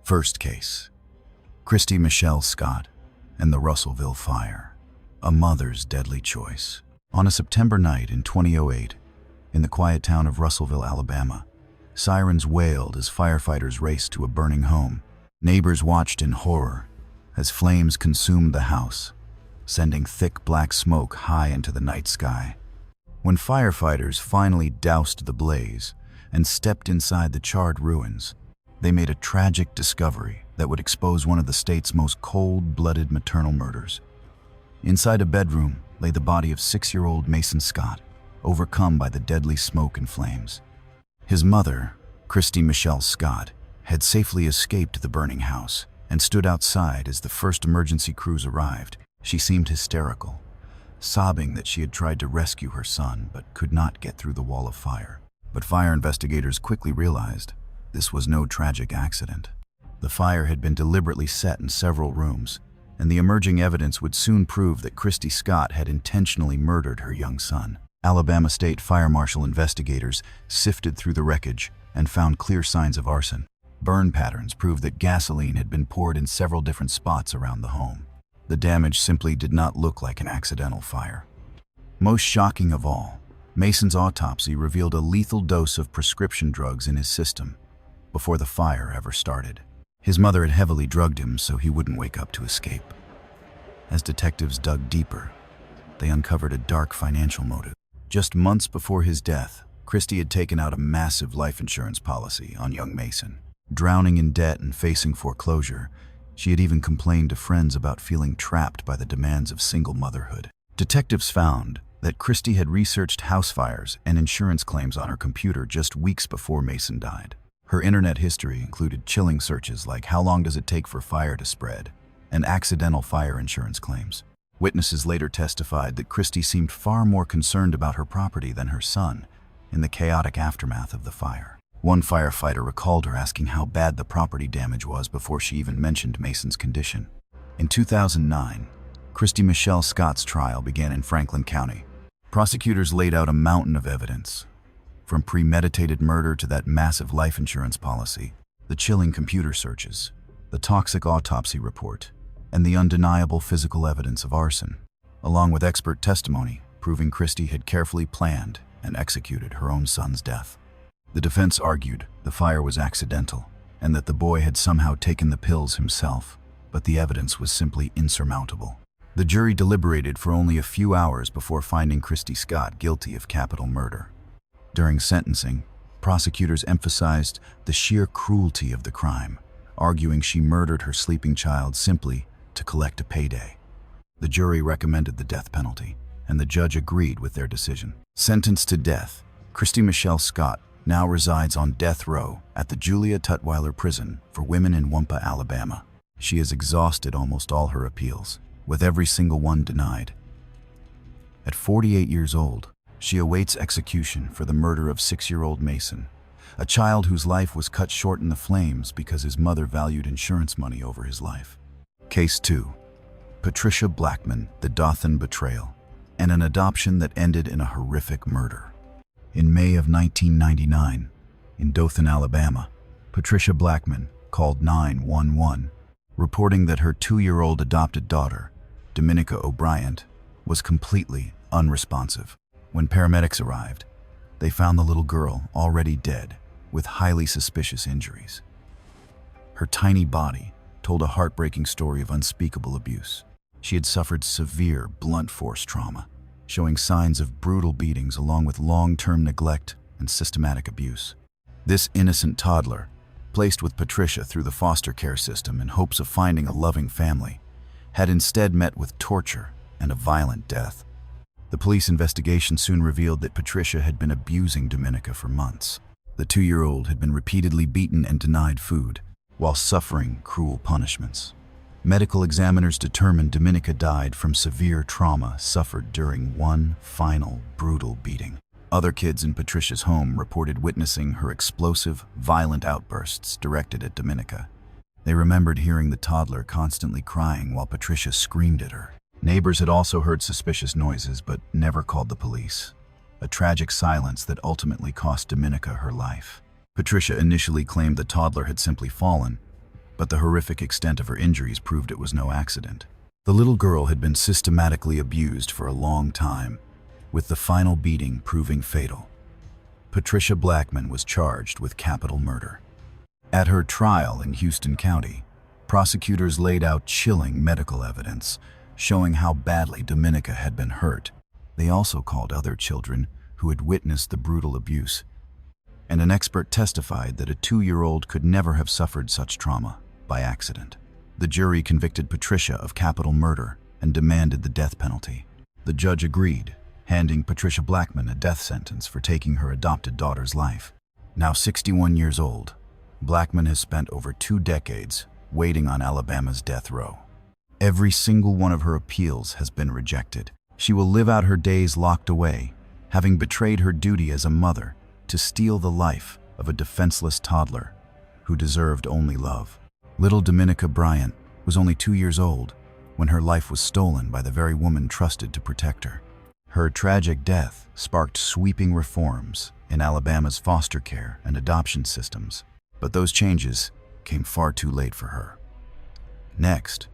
First case: Christy Michelle Scott and the Russellville Fire, a mother's deadly choice. On a September night in 2008, in the quiet town of Russellville, Alabama, sirens wailed as firefighters raced to a burning home. Neighbors watched in horror as flames consumed the house, sending thick black smoke high into the night sky. When firefighters finally doused the blaze and stepped inside the charred ruins, they made a tragic discovery that would expose one of the state's most cold-blooded maternal murders. Inside a bedroom lay the body of 6-year-old Mason Scott, overcome by the deadly smoke and flames. His mother, Christy Michelle Scott, had safely escaped the burning house and stood outside as the first emergency crews arrived. She seemed hysterical, sobbing that she had tried to rescue her son but could not get through the wall of fire. But fire investigators quickly realized this was no tragic accident. The fire had been deliberately set in several rooms, and the emerging evidence would soon prove that Christy Scott had intentionally murdered her young son. Alabama State Fire Marshal investigators sifted through the wreckage and found clear signs of arson. Burn patterns proved that gasoline had been poured in several different spots around the home. The damage simply did not look like an accidental fire. Most shocking of all, Mason's autopsy revealed a lethal dose of prescription drugs in his system before the fire ever started. His mother had heavily drugged him so he wouldn't wake up to escape. As detectives dug deeper, they uncovered a dark financial motive. Just months before his death, Christy had taken out a massive life insurance policy on young Mason. Drowning in debt and facing foreclosure, she had even complained to friends about feeling trapped by the demands of single motherhood. Detectives found that Christy had researched house fires and insurance claims on her computer just weeks before Mason died. Her internet history included chilling searches like "how long does it take for fire to spread?" and accidental fire insurance claims. Witnesses later testified that Christy seemed far more concerned about her property than her son in the chaotic aftermath of the fire. One firefighter recalled her asking how bad the property damage was before she even mentioned Mason's condition. In 2009, Christy Michelle Scott's trial began in Franklin County. Prosecutors laid out a mountain of evidence, from premeditated murder to that massive life insurance policy, the chilling computer searches, the toxic autopsy report, and the undeniable physical evidence of arson, along with expert testimony proving Christy had carefully planned and executed her own son's death. The defense argued the fire was accidental and that the boy had somehow taken the pills himself, but the evidence was simply insurmountable. The jury deliberated for only a few hours before finding Christy Scott guilty of capital murder. During sentencing, prosecutors emphasized the sheer cruelty of the crime, arguing she murdered her sleeping child simply to collect a payday. The jury recommended the death penalty, and the judge agreed with their decision. Sentenced to death, Christy Michelle Scott now resides on death row at the Julia Tutwiler Prison for Women in Wampa, Alabama. She has exhausted almost all her appeals, with every single one denied. At 48 years old, she awaits execution for the murder of 6-year-old Mason, a child whose life was cut short in the flames because his mother valued insurance money over his life. Case 2. Patricia Blackman, the Dothan betrayal, and an adoption that ended in a horrific murder. In May of 1999, in Dothan, Alabama, Patricia Blackman called 911, reporting that her 2-year-old adopted daughter, Dominica O'Brien, was completely unresponsive. When paramedics arrived, they found the little girl already dead with highly suspicious injuries. Her tiny body told a heartbreaking story of unspeakable abuse. She had suffered severe blunt force trauma, showing signs of brutal beatings along with long-term neglect and systematic abuse. This innocent toddler, placed with Patricia through the foster care system in hopes of finding a loving family, had instead met with torture and a violent death. The police investigation soon revealed that Patricia had been abusing Dominica for months. The 2-year-old had been repeatedly beaten and denied food, while suffering cruel punishments. Medical examiners determined Dominica died from severe trauma suffered during one final, brutal beating. Other kids in Patricia's home reported witnessing her explosive, violent outbursts directed at Dominica. They remembered hearing the toddler constantly crying while Patricia screamed at her. Neighbors had also heard suspicious noises but never called the police, a tragic silence that ultimately cost Dominica her life. Patricia initially claimed the toddler had simply fallen, but the horrific extent of her injuries proved it was no accident. The little girl had been systematically abused for a long time, with the final beating proving fatal. Patricia Blackman was charged with capital murder. At her trial in Houston County, prosecutors laid out chilling medical evidence showing how badly Dominica had been hurt. They also called other children who had witnessed the brutal abuse, and an expert testified that a 2-year-old could never have suffered such trauma by accident. The jury convicted Patricia of capital murder and demanded the death penalty. The judge agreed, handing Patricia Blackman a death sentence for taking her adopted daughter's life. Now 61 years old, Blackman has spent over 2 decades waiting on Alabama's death row. Every single one of her appeals has been rejected. She will live out her days locked away, having betrayed her duty as a mother to steal the life of a defenseless toddler who deserved only love. Little Dominica Bryant was only 2 years old when her life was stolen by the very woman trusted to protect her. Her tragic death sparked sweeping reforms in Alabama's foster care and adoption systems, but those changes came far too late for her. Next,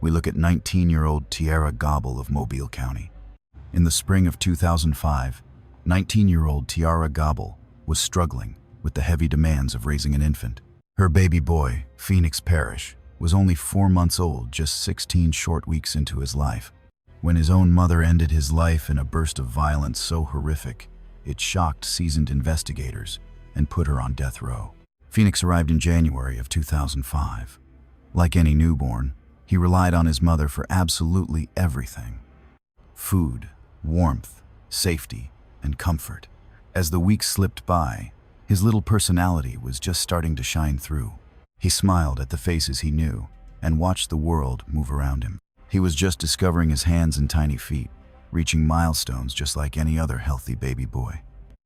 we look at 19-year-old Tiara Gobble of Mobile County. In the spring of 2005, 19-year-old Tiara Gobble was struggling with the heavy demands of raising an infant. Her baby boy, Phoenix Parrish, was only 4 months old, just 16 short weeks into his life, when his own mother ended his life in a burst of violence so horrific it shocked seasoned investigators and put her on death row. Phoenix arrived in January of 2005. Like any newborn, he relied on his mother for absolutely everything: food, warmth, safety, and comfort. As the weeks slipped by, his little personality was just starting to shine through. He smiled at the faces he knew and watched the world move around him. He was just discovering his hands and tiny feet, reaching milestones just like any other healthy baby boy.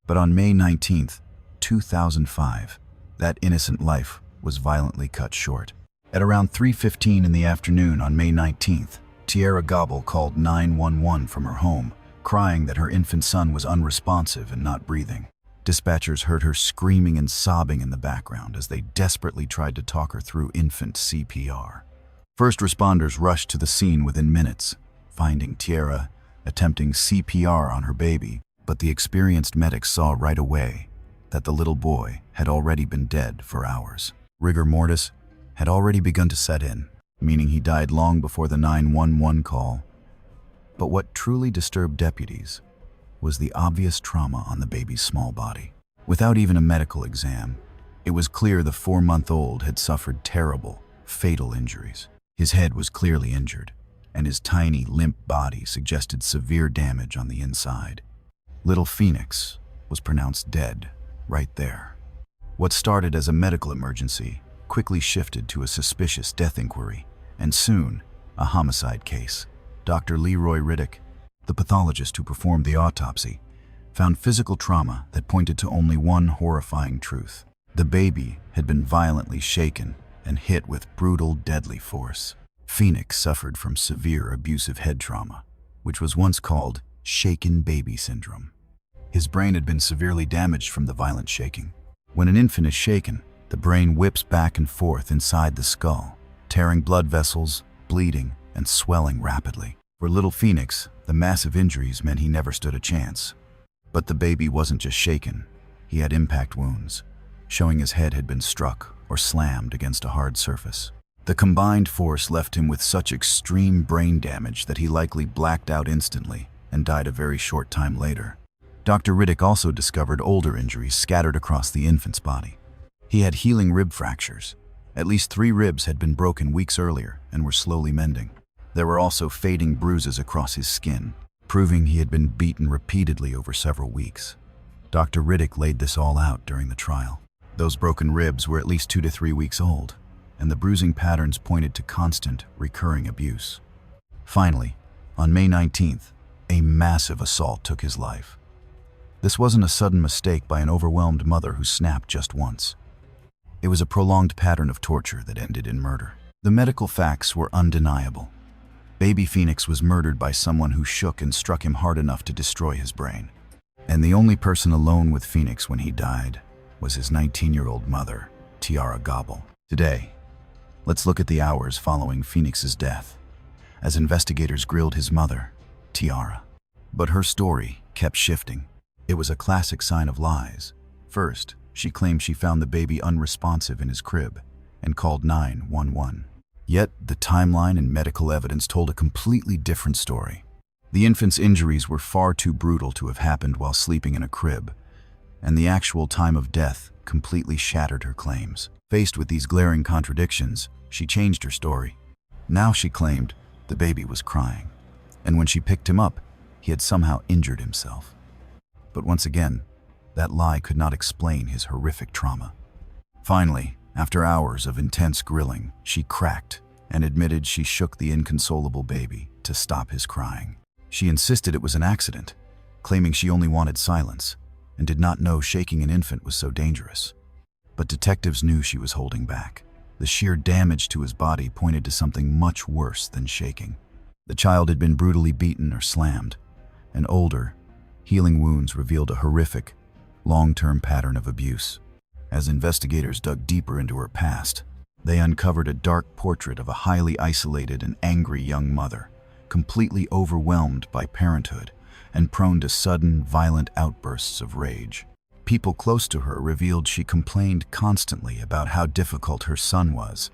But on May 19th, 2005, that innocent life was violently cut short. At around 3:15 in the afternoon on May 19th, Tiara Gobble called 911 from her home, crying that her infant son was unresponsive and not breathing. Dispatchers heard her screaming and sobbing in the background as they desperately tried to talk her through infant CPR. First responders rushed to the scene within minutes, finding Tiara attempting CPR on her baby, but the experienced medics saw right away that the little boy had already been dead for hours. Rigor mortis had already begun to set in, meaning he died long before the 911 call. But what truly disturbed deputies was the obvious trauma on the baby's small body. Without even a medical exam, it was clear the 4-month-old had suffered terrible, fatal injuries. His head was clearly injured, and his tiny, limp body suggested severe damage on the inside. Little Phoenix was pronounced dead right there. What started as a medical emergency quickly shifted to a suspicious death inquiry, and soon, a homicide case. Dr. Leroy Riddick, the pathologist who performed the autopsy, found physical trauma that pointed to only one horrifying truth: the baby had been violently shaken and hit with brutal, deadly force. Phoenix suffered from severe abusive head trauma, which was once called shaken baby syndrome. His brain had been severely damaged from the violent shaking. When an infant is shaken, the brain whips back and forth inside the skull, tearing blood vessels, bleeding, and swelling rapidly. For little Phoenix, the massive injuries meant he never stood a chance. But the baby wasn't just shaken. He had impact wounds, showing his head had been struck or slammed against a hard surface. The combined force left him with such extreme brain damage that he likely blacked out instantly and died a very short time later. Dr. Riddick also discovered older injuries scattered across the infant's body. He had healing rib fractures. At least 3 ribs had been broken weeks earlier and were slowly mending. There were also fading bruises across his skin, proving he had been beaten repeatedly over several weeks. Dr. Riddick laid this all out during the trial. Those broken ribs were at least 2 to 3 weeks old, and the bruising patterns pointed to constant, recurring abuse. Finally, on May 19th, a massive assault took his life. This wasn't a sudden mistake by an overwhelmed mother who snapped just once. It was a prolonged pattern of torture that ended in murder. The medical facts were undeniable. Baby Phoenix was murdered by someone who shook and struck him hard enough to destroy his brain. And the only person alone with Phoenix when he died was his 19-year-old mother, Tiara Gobble. Today, Let's look at the hours following Phoenix's death, as investigators grilled his mother, Tiara. But her story kept shifting. It was a classic sign of lies. First, she claimed she found the baby unresponsive in his crib and called 911. Yet, the timeline and medical evidence told a completely different story. The infant's injuries were far too brutal to have happened while sleeping in a crib, and the actual time of death completely shattered her claims. Faced with these glaring contradictions, she changed her story. Now she claimed the baby was crying, and when she picked him up, he had somehow injured himself. But once again, that lie could not explain his horrific trauma. Finally, after hours of intense grilling, she cracked and admitted she shook the inconsolable baby to stop his crying. She insisted it was an accident, claiming she only wanted silence and did not know shaking an infant was so dangerous. But detectives knew she was holding back. The sheer damage to his body pointed to something much worse than shaking. The child had been brutally beaten or slammed, and older, healing wounds revealed a horrific, long-term pattern of abuse. As investigators dug deeper into her past, they uncovered a dark portrait of a highly isolated and angry young mother, completely overwhelmed by parenthood and prone to sudden, violent outbursts of rage. People close to her revealed she complained constantly about how difficult her son was,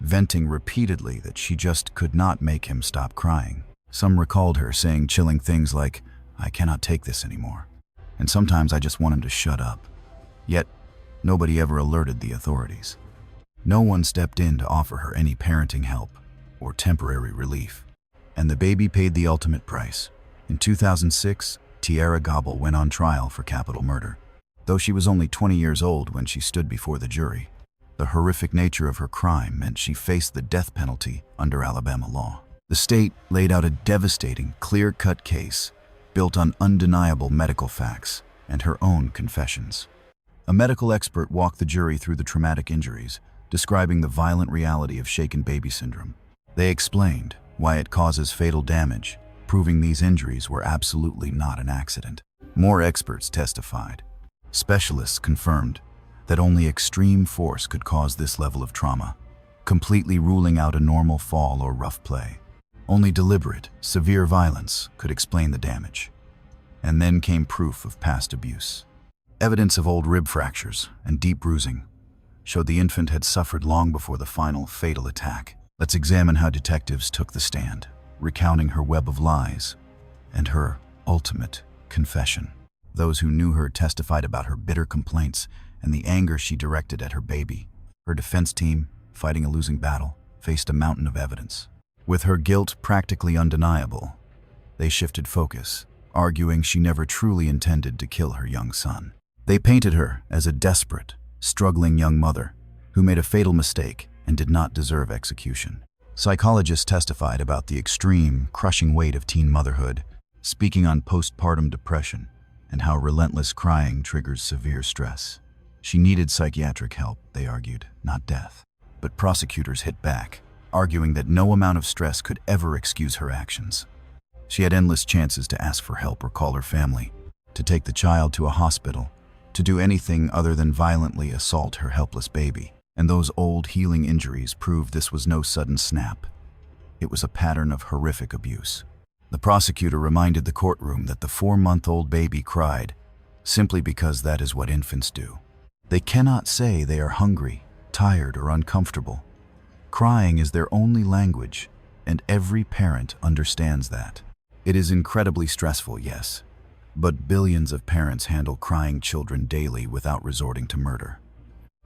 venting repeatedly that she just could not make him stop crying. Some recalled her saying chilling things like, "I cannot take this anymore, and sometimes I just want him to shut up." Yet, nobody ever alerted the authorities. No one stepped in to offer her any parenting help or temporary relief. And the baby paid the ultimate price. In 2006, Tiara Gobble went on trial for capital murder. Though she was only 20 years old when she stood before the jury, the horrific nature of her crime meant she faced the death penalty under Alabama law. The state laid out a devastating, clear-cut case built on undeniable medical facts and her own confessions. A medical expert walked the jury through the traumatic injuries, describing the violent reality of shaken baby syndrome. They explained why it causes fatal damage, proving these injuries were absolutely not an accident. More experts testified. Specialists confirmed that only extreme force could cause this level of trauma, completely ruling out a normal fall or rough play. Only deliberate, severe violence could explain the damage. And then came proof of past abuse. Evidence of old rib fractures and deep bruising showed the infant had suffered long before the final fatal attack. Let's examine how detectives took the stand, recounting her web of lies and her ultimate confession. Those who knew her testified about her bitter complaints and the anger she directed at her baby. Her defense team, fighting a losing battle, faced a mountain of evidence. With her guilt practically undeniable, they shifted focus, arguing she never truly intended to kill her young son. They painted her as a desperate, struggling young mother who made a fatal mistake and did not deserve execution. Psychologists testified about the extreme, crushing weight of teen motherhood, speaking on postpartum depression and how relentless crying triggers severe stress. She needed psychiatric help, they argued, not death. But prosecutors hit back, arguing that no amount of stress could ever excuse her actions. She had endless chances to ask for help or call her family, to take the child to a hospital, to do anything other than violently assault her helpless baby. And those old healing injuries proved this was no sudden snap. It was a pattern of horrific abuse. The prosecutor reminded the courtroom that the 4-month-old baby cried simply because that is what infants do. They cannot say they are hungry, tired, or uncomfortable. Crying is their only language, and every parent understands that. It is incredibly stressful, yes, but billions of parents handle crying children daily without resorting to murder.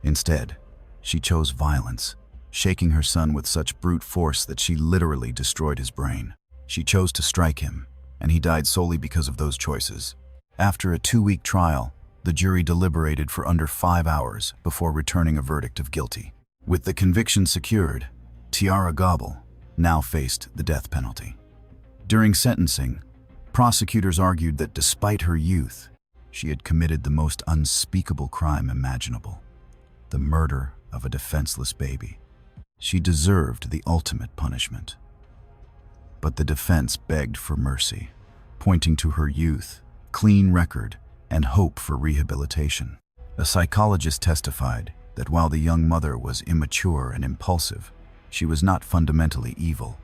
Instead, she chose violence, shaking her son with such brute force that she literally destroyed his brain. She chose to strike him, and he died solely because of those choices. After a 2-week trial, the jury deliberated for under 5 hours before returning a verdict of guilty. With the conviction secured, Tiara Gobble now faced the death penalty. During sentencing, prosecutors argued that despite her youth, she had committed the most unspeakable crime imaginable: the murder of a defenseless baby. She deserved the ultimate punishment. But the defense begged for mercy, pointing to her youth, clean record, and hope for rehabilitation. A psychologist testified that while the young mother was immature and impulsive, she was not fundamentally evil.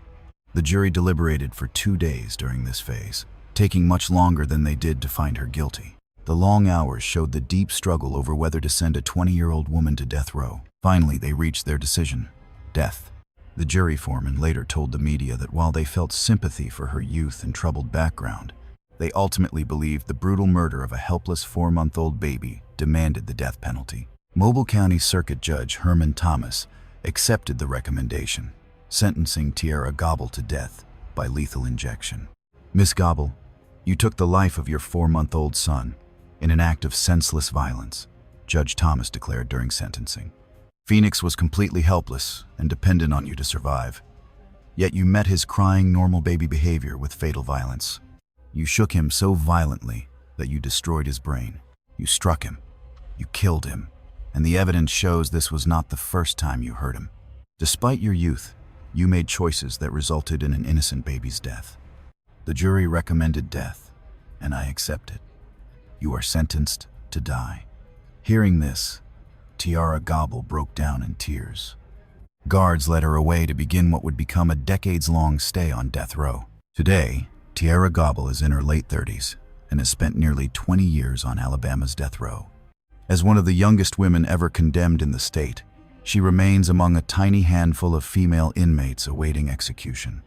The jury deliberated for 2 days during this phase, taking much longer than they did to find her guilty. The long hours showed the deep struggle over whether to send a 20-year-old woman to death row. Finally, they reached their decision: death. The jury foreman later told the media that while they felt sympathy for her youth and troubled background, they ultimately believed the brutal murder of a helpless 4-month-old baby demanded the death penalty. Mobile County Circuit Judge Herman Thomas accepted the recommendation, sentencing Tiara Gobble to death by lethal injection. Miss Gobble, you took the life of your 4-month-old son in an act of senseless violence, Judge Thomas declared during sentencing. Phoenix was completely helpless and dependent on you to survive. Yet you met his crying, normal baby behavior with fatal violence. You shook him so violently that you destroyed his brain. You struck him. You killed him. And the evidence shows this was not the first time you hurt him. Despite your youth, you made choices that resulted in an innocent baby's death. The jury recommended death, and I accepted. You are sentenced to die. Hearing this, Tiara Gobble broke down in tears. Guards led her away to begin what would become a decades-long stay on death row. Today, Tiara Gobble is in her late 30s and has spent nearly 20 years on Alabama's death row. As one of the youngest women ever condemned in the state, she remains among a tiny handful of female inmates awaiting execution.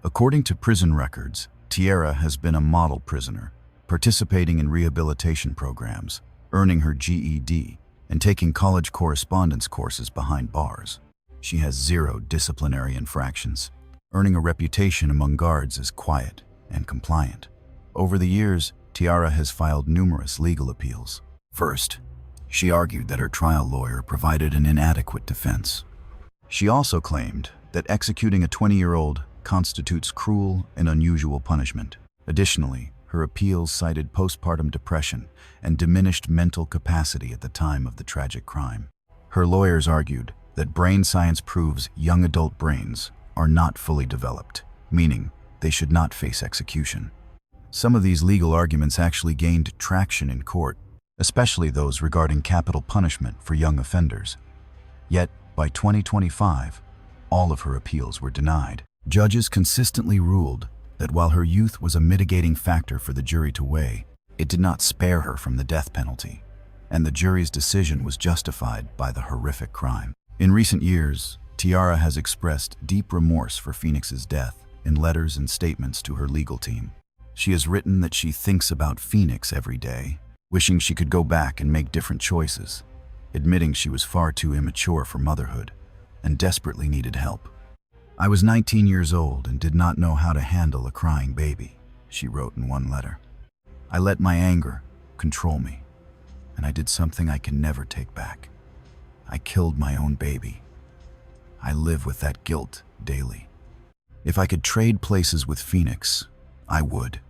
According to prison records, Tiara has been a model prisoner, participating in rehabilitation programs, earning her GED, and taking college correspondence courses behind bars. She has 0 disciplinary infractions, earning a reputation among guards as quiet and compliant. Over the years, Tiara has filed numerous legal appeals. First, she argued that her trial lawyer provided an inadequate defense. She also claimed that executing a 20-year-old constitutes cruel and unusual punishment. Additionally, her appeals cited postpartum depression and diminished mental capacity at the time of the tragic crime. Her lawyers argued that brain science proves young adult brains are not fully developed, meaning they should not face execution. Some of these legal arguments actually gained traction in court, especially those regarding capital punishment for young offenders. Yet, by 2025, all of her appeals were denied. Judges consistently ruled that while her youth was a mitigating factor for the jury to weigh, it did not spare her from the death penalty, and the jury's decision was justified by the horrific crime. In recent years, Tiara has expressed deep remorse for Phoenix's death in letters and statements to her legal team. She has written that she thinks about Phoenix every day, wishing she could go back and make different choices, admitting she was far too immature for motherhood and desperately needed help. I was 19 years old and did not know how to handle a crying baby, she wrote in one letter. I let my anger control me, and I did something I can never take back. I killed my own baby. I live with that guilt daily. If I could trade places with Phoenix, I would.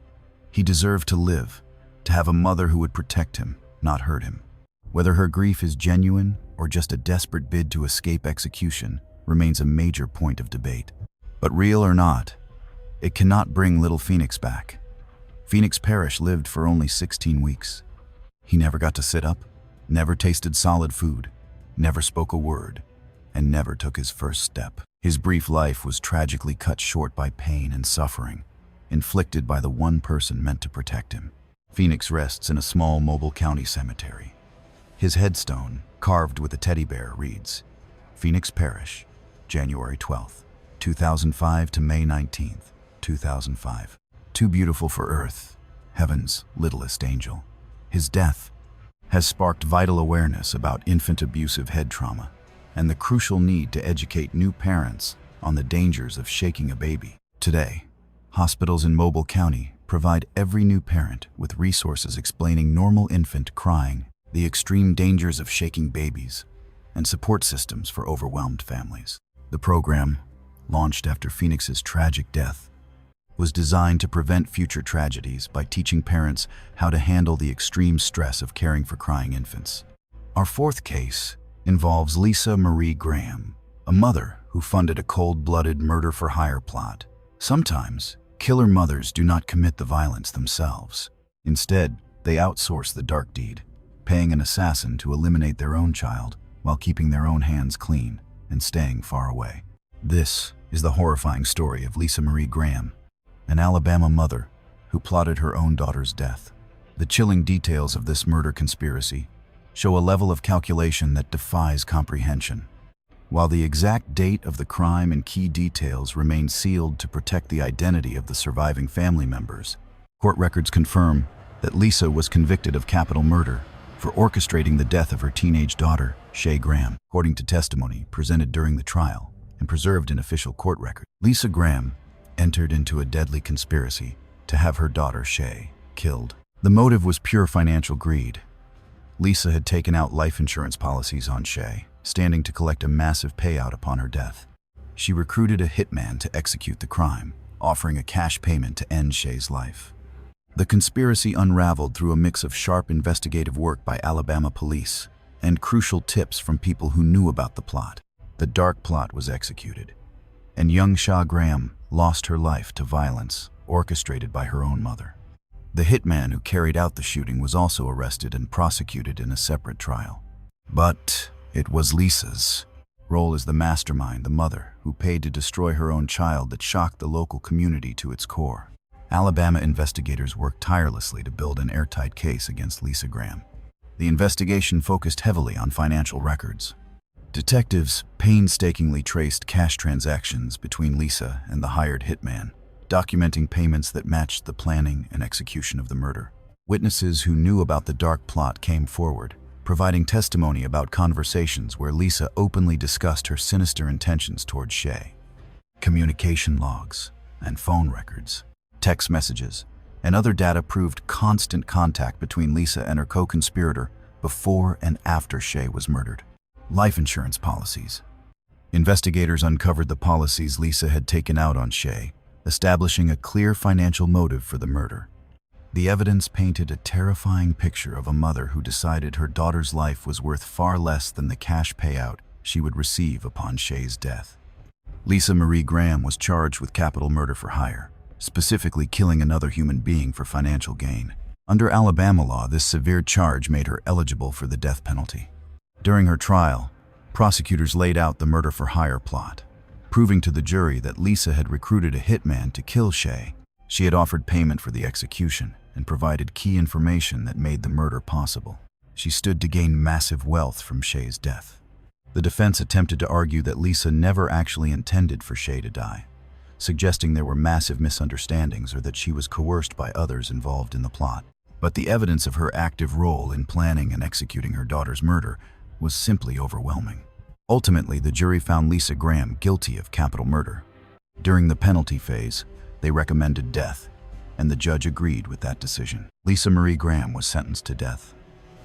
He deserved to live, to have a mother who would protect him, not hurt him. Whether her grief is genuine or just a desperate bid to escape execution remains a major point of debate. But real or not, it cannot bring little Phoenix back. Phoenix Parrish lived for only 16 weeks. He never got to sit up, never tasted solid food, never spoke a word, and never took his first step. His brief life was tragically cut short by pain and suffering, inflicted by the one person meant to protect him. Phoenix rests in a small Mobile County cemetery. His headstone, carved with a teddy bear, reads, Phoenix Parrish, January 12th, 2005 to May 19th, 2005. Too beautiful for earth, heaven's littlest angel. His death has sparked vital awareness about infant abusive head trauma and the crucial need to educate new parents on the dangers of shaking a baby. Today, hospitals in Mobile County provide every new parent with resources explaining normal infant crying, the extreme dangers of shaking babies, and support systems for overwhelmed families. The program, launched after Phoenix's tragic death, was designed to prevent future tragedies by teaching parents how to handle the extreme stress of caring for crying infants. Our fourth case involves Lisa Marie Graham, a mother who funded a cold-blooded murder-for-hire plot. Sometimes, killer mothers do not commit the violence themselves. Instead, they outsource the dark deed, paying an assassin to eliminate their own child while keeping their own hands clean and staying far away. This is the horrifying story of Lisa Marie Graham, an Alabama mother who plotted her own daughter's death. The chilling details of this murder conspiracy show a level of calculation that defies comprehension. While the exact date of the crime and key details remain sealed to protect the identity of the surviving family members, court records confirm that Lisa was convicted of capital murder for orchestrating the death of her teenage daughter, Shay Graham. According to testimony presented during the trial and preserved in official court records, Lisa Graham entered into a deadly conspiracy to have her daughter, Shay, killed. The motive was pure financial greed. Lisa had taken out life insurance policies on Shay, standing to collect a massive payout upon her death. She recruited a hitman to execute the crime, offering a cash payment to end Shay's life. The conspiracy unraveled through a mix of sharp investigative work by Alabama police and crucial tips from people who knew about the plot. The dark plot was executed, and young Shay Graham lost her life to violence orchestrated by her own mother. The hitman who carried out the shooting was also arrested and prosecuted in a separate trial. But it was Lisa's role as the mastermind, the mother, who paid to destroy her own child, that shocked the local community to its core. Alabama investigators worked tirelessly to build an airtight case against Lisa Graham. The investigation focused heavily on financial records. Detectives painstakingly traced cash transactions between Lisa and the hired hitman, documenting payments that matched the planning and execution of the murder. Witnesses who knew about the dark plot came forward, providing testimony about conversations where Lisa openly discussed her sinister intentions towards Shay. Communication logs and phone records, text messages, and other data proved constant contact between Lisa and her co-conspirator before and after Shay was murdered. Life insurance policies. Investigators uncovered the policies Lisa had taken out on Shay, establishing a clear financial motive for the murder. The evidence painted a terrifying picture of a mother who decided her daughter's life was worth far less than the cash payout she would receive upon Shay's death. Lisa Marie Graham was charged with capital murder for hire, specifically killing another human being for financial gain. Under Alabama law, this severe charge made her eligible for the death penalty. During her trial, prosecutors laid out the murder for hire plot, proving to the jury that Lisa had recruited a hitman to kill Shay. She had offered payment for the execution and provided key information that made the murder possible. She stood to gain massive wealth from Shay's death. The defense attempted to argue that Lisa never actually intended for Shay to die, suggesting there were massive misunderstandings or that she was coerced by others involved in the plot. But the evidence of her active role in planning and executing her daughter's murder was simply overwhelming. Ultimately, the jury found Lisa Graham guilty of capital murder. During the penalty phase, they recommended death, and the judge agreed with that decision. Lisa Marie Graham was sentenced to death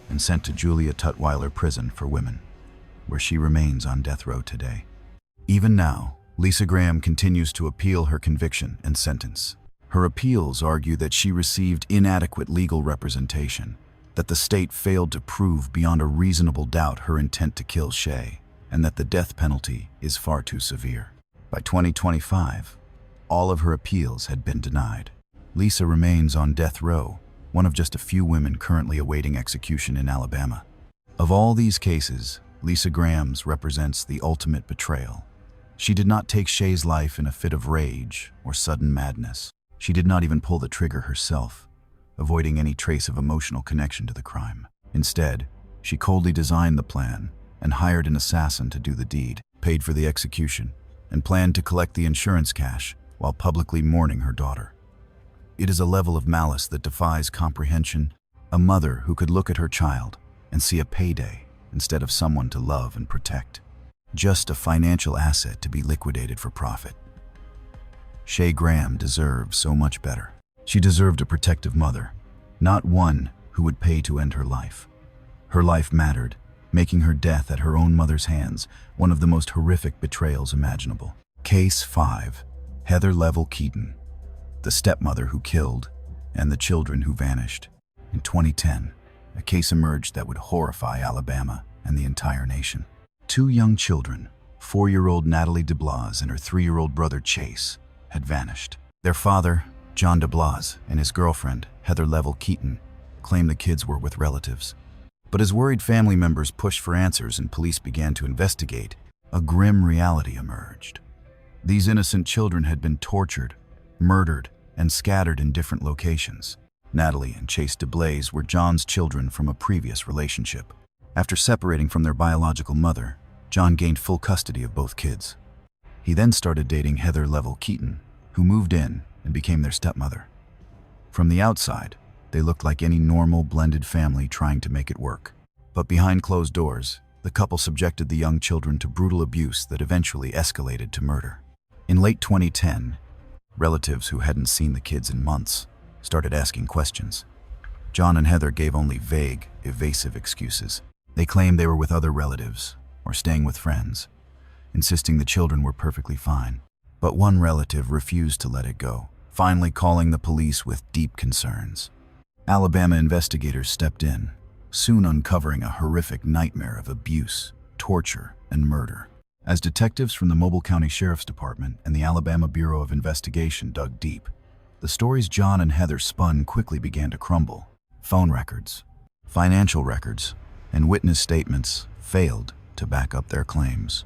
and sent to Julia Tutwiler Prison for Women, where she remains on death row today. Even now, Lisa Graham continues to appeal her conviction and sentence. Her appeals argue that she received inadequate legal representation, that the state failed to prove beyond a reasonable doubt her intent to kill Shay, and that the death penalty is far too severe. By 2025, all of her appeals had been denied. Lisa remains on death row, one of just a few women currently awaiting execution in Alabama. Of all these cases, Lisa Graham's represents the ultimate betrayal. She did not take Shay's life in a fit of rage or sudden madness. She did not even pull the trigger herself, avoiding any trace of emotional connection to the crime. Instead, she coldly designed the plan and hired an assassin to do the deed, paid for the execution, and planned to collect the insurance cash while publicly mourning her daughter. It is a level of malice that defies comprehension, a mother who could look at her child and see a payday instead of someone to love and protect, just a financial asset to be liquidated for profit. Shay Graham deserves so much better. She deserved a protective mother, not one who would pay to end her life. Her life mattered, making her death at her own mother's hands one of the most horrific betrayals imaginable. Case 5. Heather Level Keaton, the stepmother who killed and the children who vanished. In 2010, a case emerged that would horrify Alabama and the entire nation. Two young children, 4-year-old Natalie DeBlas and her 3-year-old brother Chase, had vanished. Their father, John DeBlas, and his girlfriend, Heather Level Keaton, claimed the kids were with relatives. But as worried family members pushed for answers and police began to investigate, a grim reality emerged. These innocent children had been tortured, murdered, and scattered in different locations. Natalie and Chase DeBlaze were John's children from a previous relationship. After separating from their biological mother, John gained full custody of both kids. He then started dating Heather Level Keaton, who moved in and became their stepmother. From the outside, they looked like any normal blended family trying to make it work. But behind closed doors, the couple subjected the young children to brutal abuse that eventually escalated to murder. In late 2010, relatives who hadn't seen the kids in months started asking questions. John and Heather gave only vague, evasive excuses. They claimed they were with other relatives or staying with friends, insisting the children were perfectly fine. But one relative refused to let it go, finally calling the police with deep concerns. Alabama investigators stepped in, soon uncovering a horrific nightmare of abuse, torture, and murder. As detectives from the Mobile County Sheriff's Department and the Alabama Bureau of Investigation dug deep, the stories John and Heather spun quickly began to crumble. Phone records, financial records, and witness statements failed to back up their claims.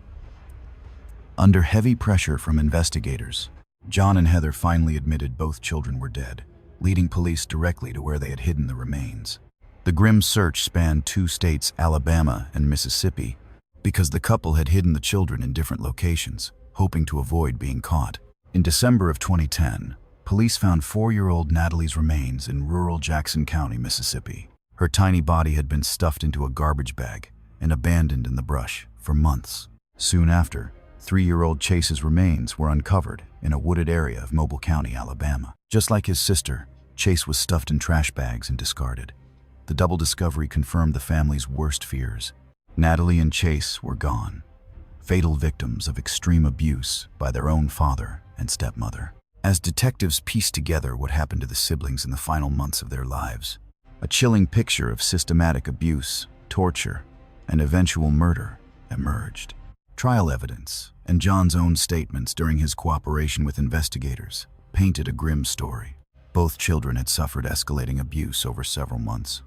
Under heavy pressure from investigators, John and Heather finally admitted both children were dead, leading police directly to where they had hidden the remains. The grim search spanned 2 states, Alabama and Mississippi, because the couple had hidden the children in different locations, hoping to avoid being caught. In December of 2010, police found 4-year-old Natalie's remains in rural Jackson County, Mississippi. Her tiny body had been stuffed into a garbage bag and abandoned in the brush for months. Soon after, 3-year-old Chase's remains were uncovered in a wooded area of Mobile County, Alabama. Just like his sister, Chase was stuffed in trash bags and discarded. The double discovery confirmed the family's worst fears. Natalie and Chase were gone, fatal victims of extreme abuse by their own father and stepmother. As detectives pieced together what happened to the siblings in the final months of their lives, a chilling picture of systematic abuse, torture, and eventual murder emerged. Trial evidence and John's own statements during his cooperation with investigators painted a grim story. Both children had suffered escalating abuse over several months.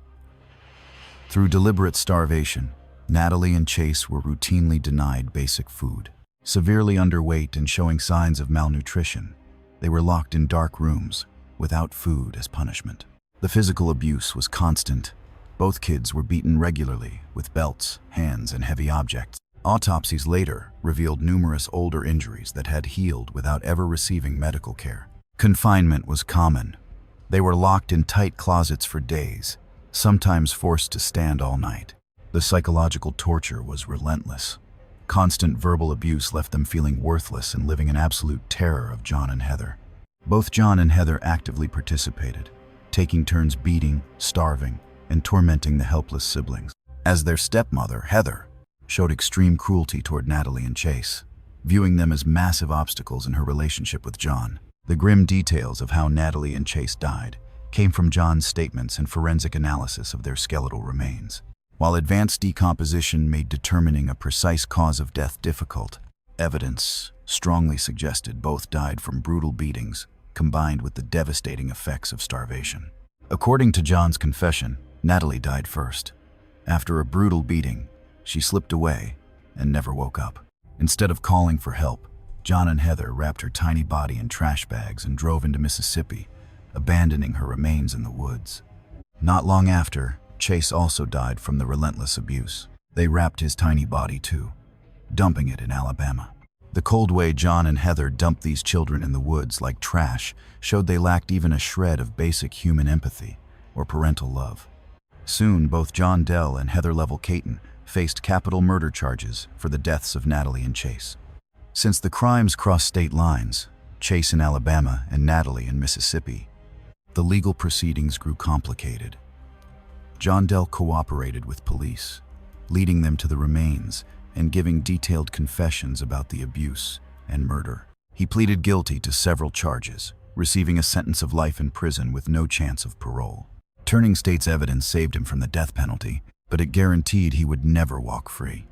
Through deliberate starvation, Natalie and Chase were routinely denied basic food. Severely underweight and showing signs of malnutrition, they were locked in dark rooms without food as punishment. The physical abuse was constant. Both kids were beaten regularly with belts, hands, and heavy objects. Autopsies later revealed numerous older injuries that had healed without ever receiving medical care. Confinement was common. They were locked in tight closets for days, sometimes forced to stand all night. The psychological torture was relentless. Constant verbal abuse left them feeling worthless and living in absolute terror of John and Heather. Both John and Heather actively participated, taking turns beating, starving, and tormenting the helpless siblings. As their stepmother, Heather, showed extreme cruelty toward Natalie and Chase, viewing them as massive obstacles in her relationship with John. The grim details of how Natalie and Chase died came from John's statements and forensic analysis of their skeletal remains. While advanced decomposition made determining a precise cause of death difficult, evidence strongly suggested both died from brutal beatings combined with the devastating effects of starvation. According to John's confession, Natalie died first. After a brutal beating, she slipped away and never woke up. Instead of calling for help, John and Heather wrapped her tiny body in trash bags and drove into Mississippi, abandoning her remains in the woods. Not long after, Chase also died from the relentless abuse. They wrapped his tiny body too, dumping it in Alabama. The cold way John and Heather dumped these children in the woods like trash showed they lacked even a shred of basic human empathy or parental love. Soon, both John Dell and Heather Level Keaton faced capital murder charges for the deaths of Natalie and Chase. Since the crimes crossed state lines, Chase in Alabama and Natalie in Mississippi, the legal proceedings grew complicated. John Dell cooperated with police, leading them to the remains and giving detailed confessions about the abuse and murder. He pleaded guilty to several charges, receiving a sentence of life in prison with no chance of parole. Turning state's evidence saved him from the death penalty, but it guaranteed he would never walk free.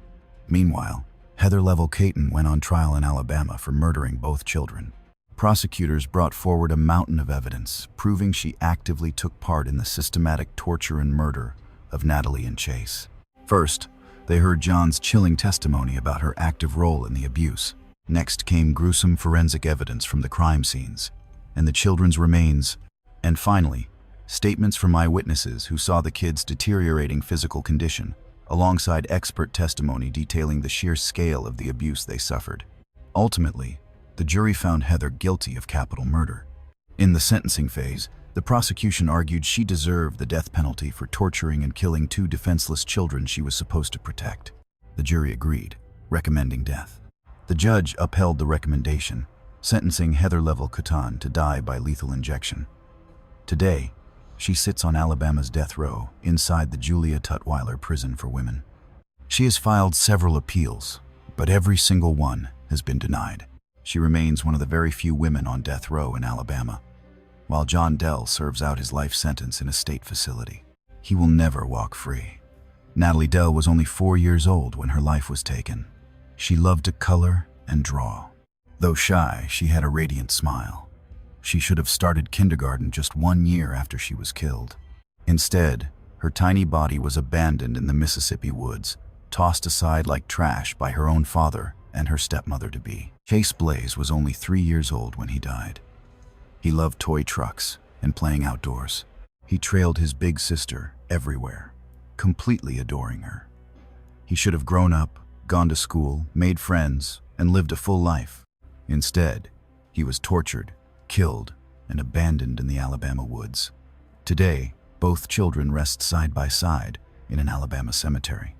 Meanwhile, Heather Level Keaton went on trial in Alabama for murdering both children. Prosecutors brought forward a mountain of evidence, proving she actively took part in the systematic torture and murder of Natalie and Chase. First, they heard John's chilling testimony about her active role in the abuse. Next came gruesome forensic evidence from the crime scenes and the children's remains, and finally, statements from eyewitnesses who saw the kids' deteriorating physical condition, alongside expert testimony detailing the sheer scale of the abuse they suffered. Ultimately, the jury found Heather guilty of capital murder. In the sentencing phase, the prosecution argued she deserved the death penalty for torturing and killing two defenseless children she was supposed to protect. The jury agreed, recommending death. The judge upheld the recommendation, sentencing Heather Cotton to die by lethal injection. Today, she sits on Alabama's death row inside the Julia Tutwiler Prison for Women. She has filed several appeals, but every single one has been denied. She remains one of the very few women on death row in Alabama, while John Dell serves out his life sentence in a state facility. He will never walk free. Natalie Dell was only 4 years old when her life was taken. She loved to color and draw. Though shy, she had a radiant smile. She should have started kindergarten just 1 year after she was killed. Instead, her tiny body was abandoned in the Mississippi woods, tossed aside like trash by her own father and her stepmother-to-be. Chase Blaze was only 3 years old when he died. He loved toy trucks and playing outdoors. He trailed his big sister everywhere, completely adoring her. He should have grown up, gone to school, made friends, and lived a full life. Instead, he was tortured, killed, and abandoned in the Alabama woods. Today, both children rest side by side in an Alabama cemetery.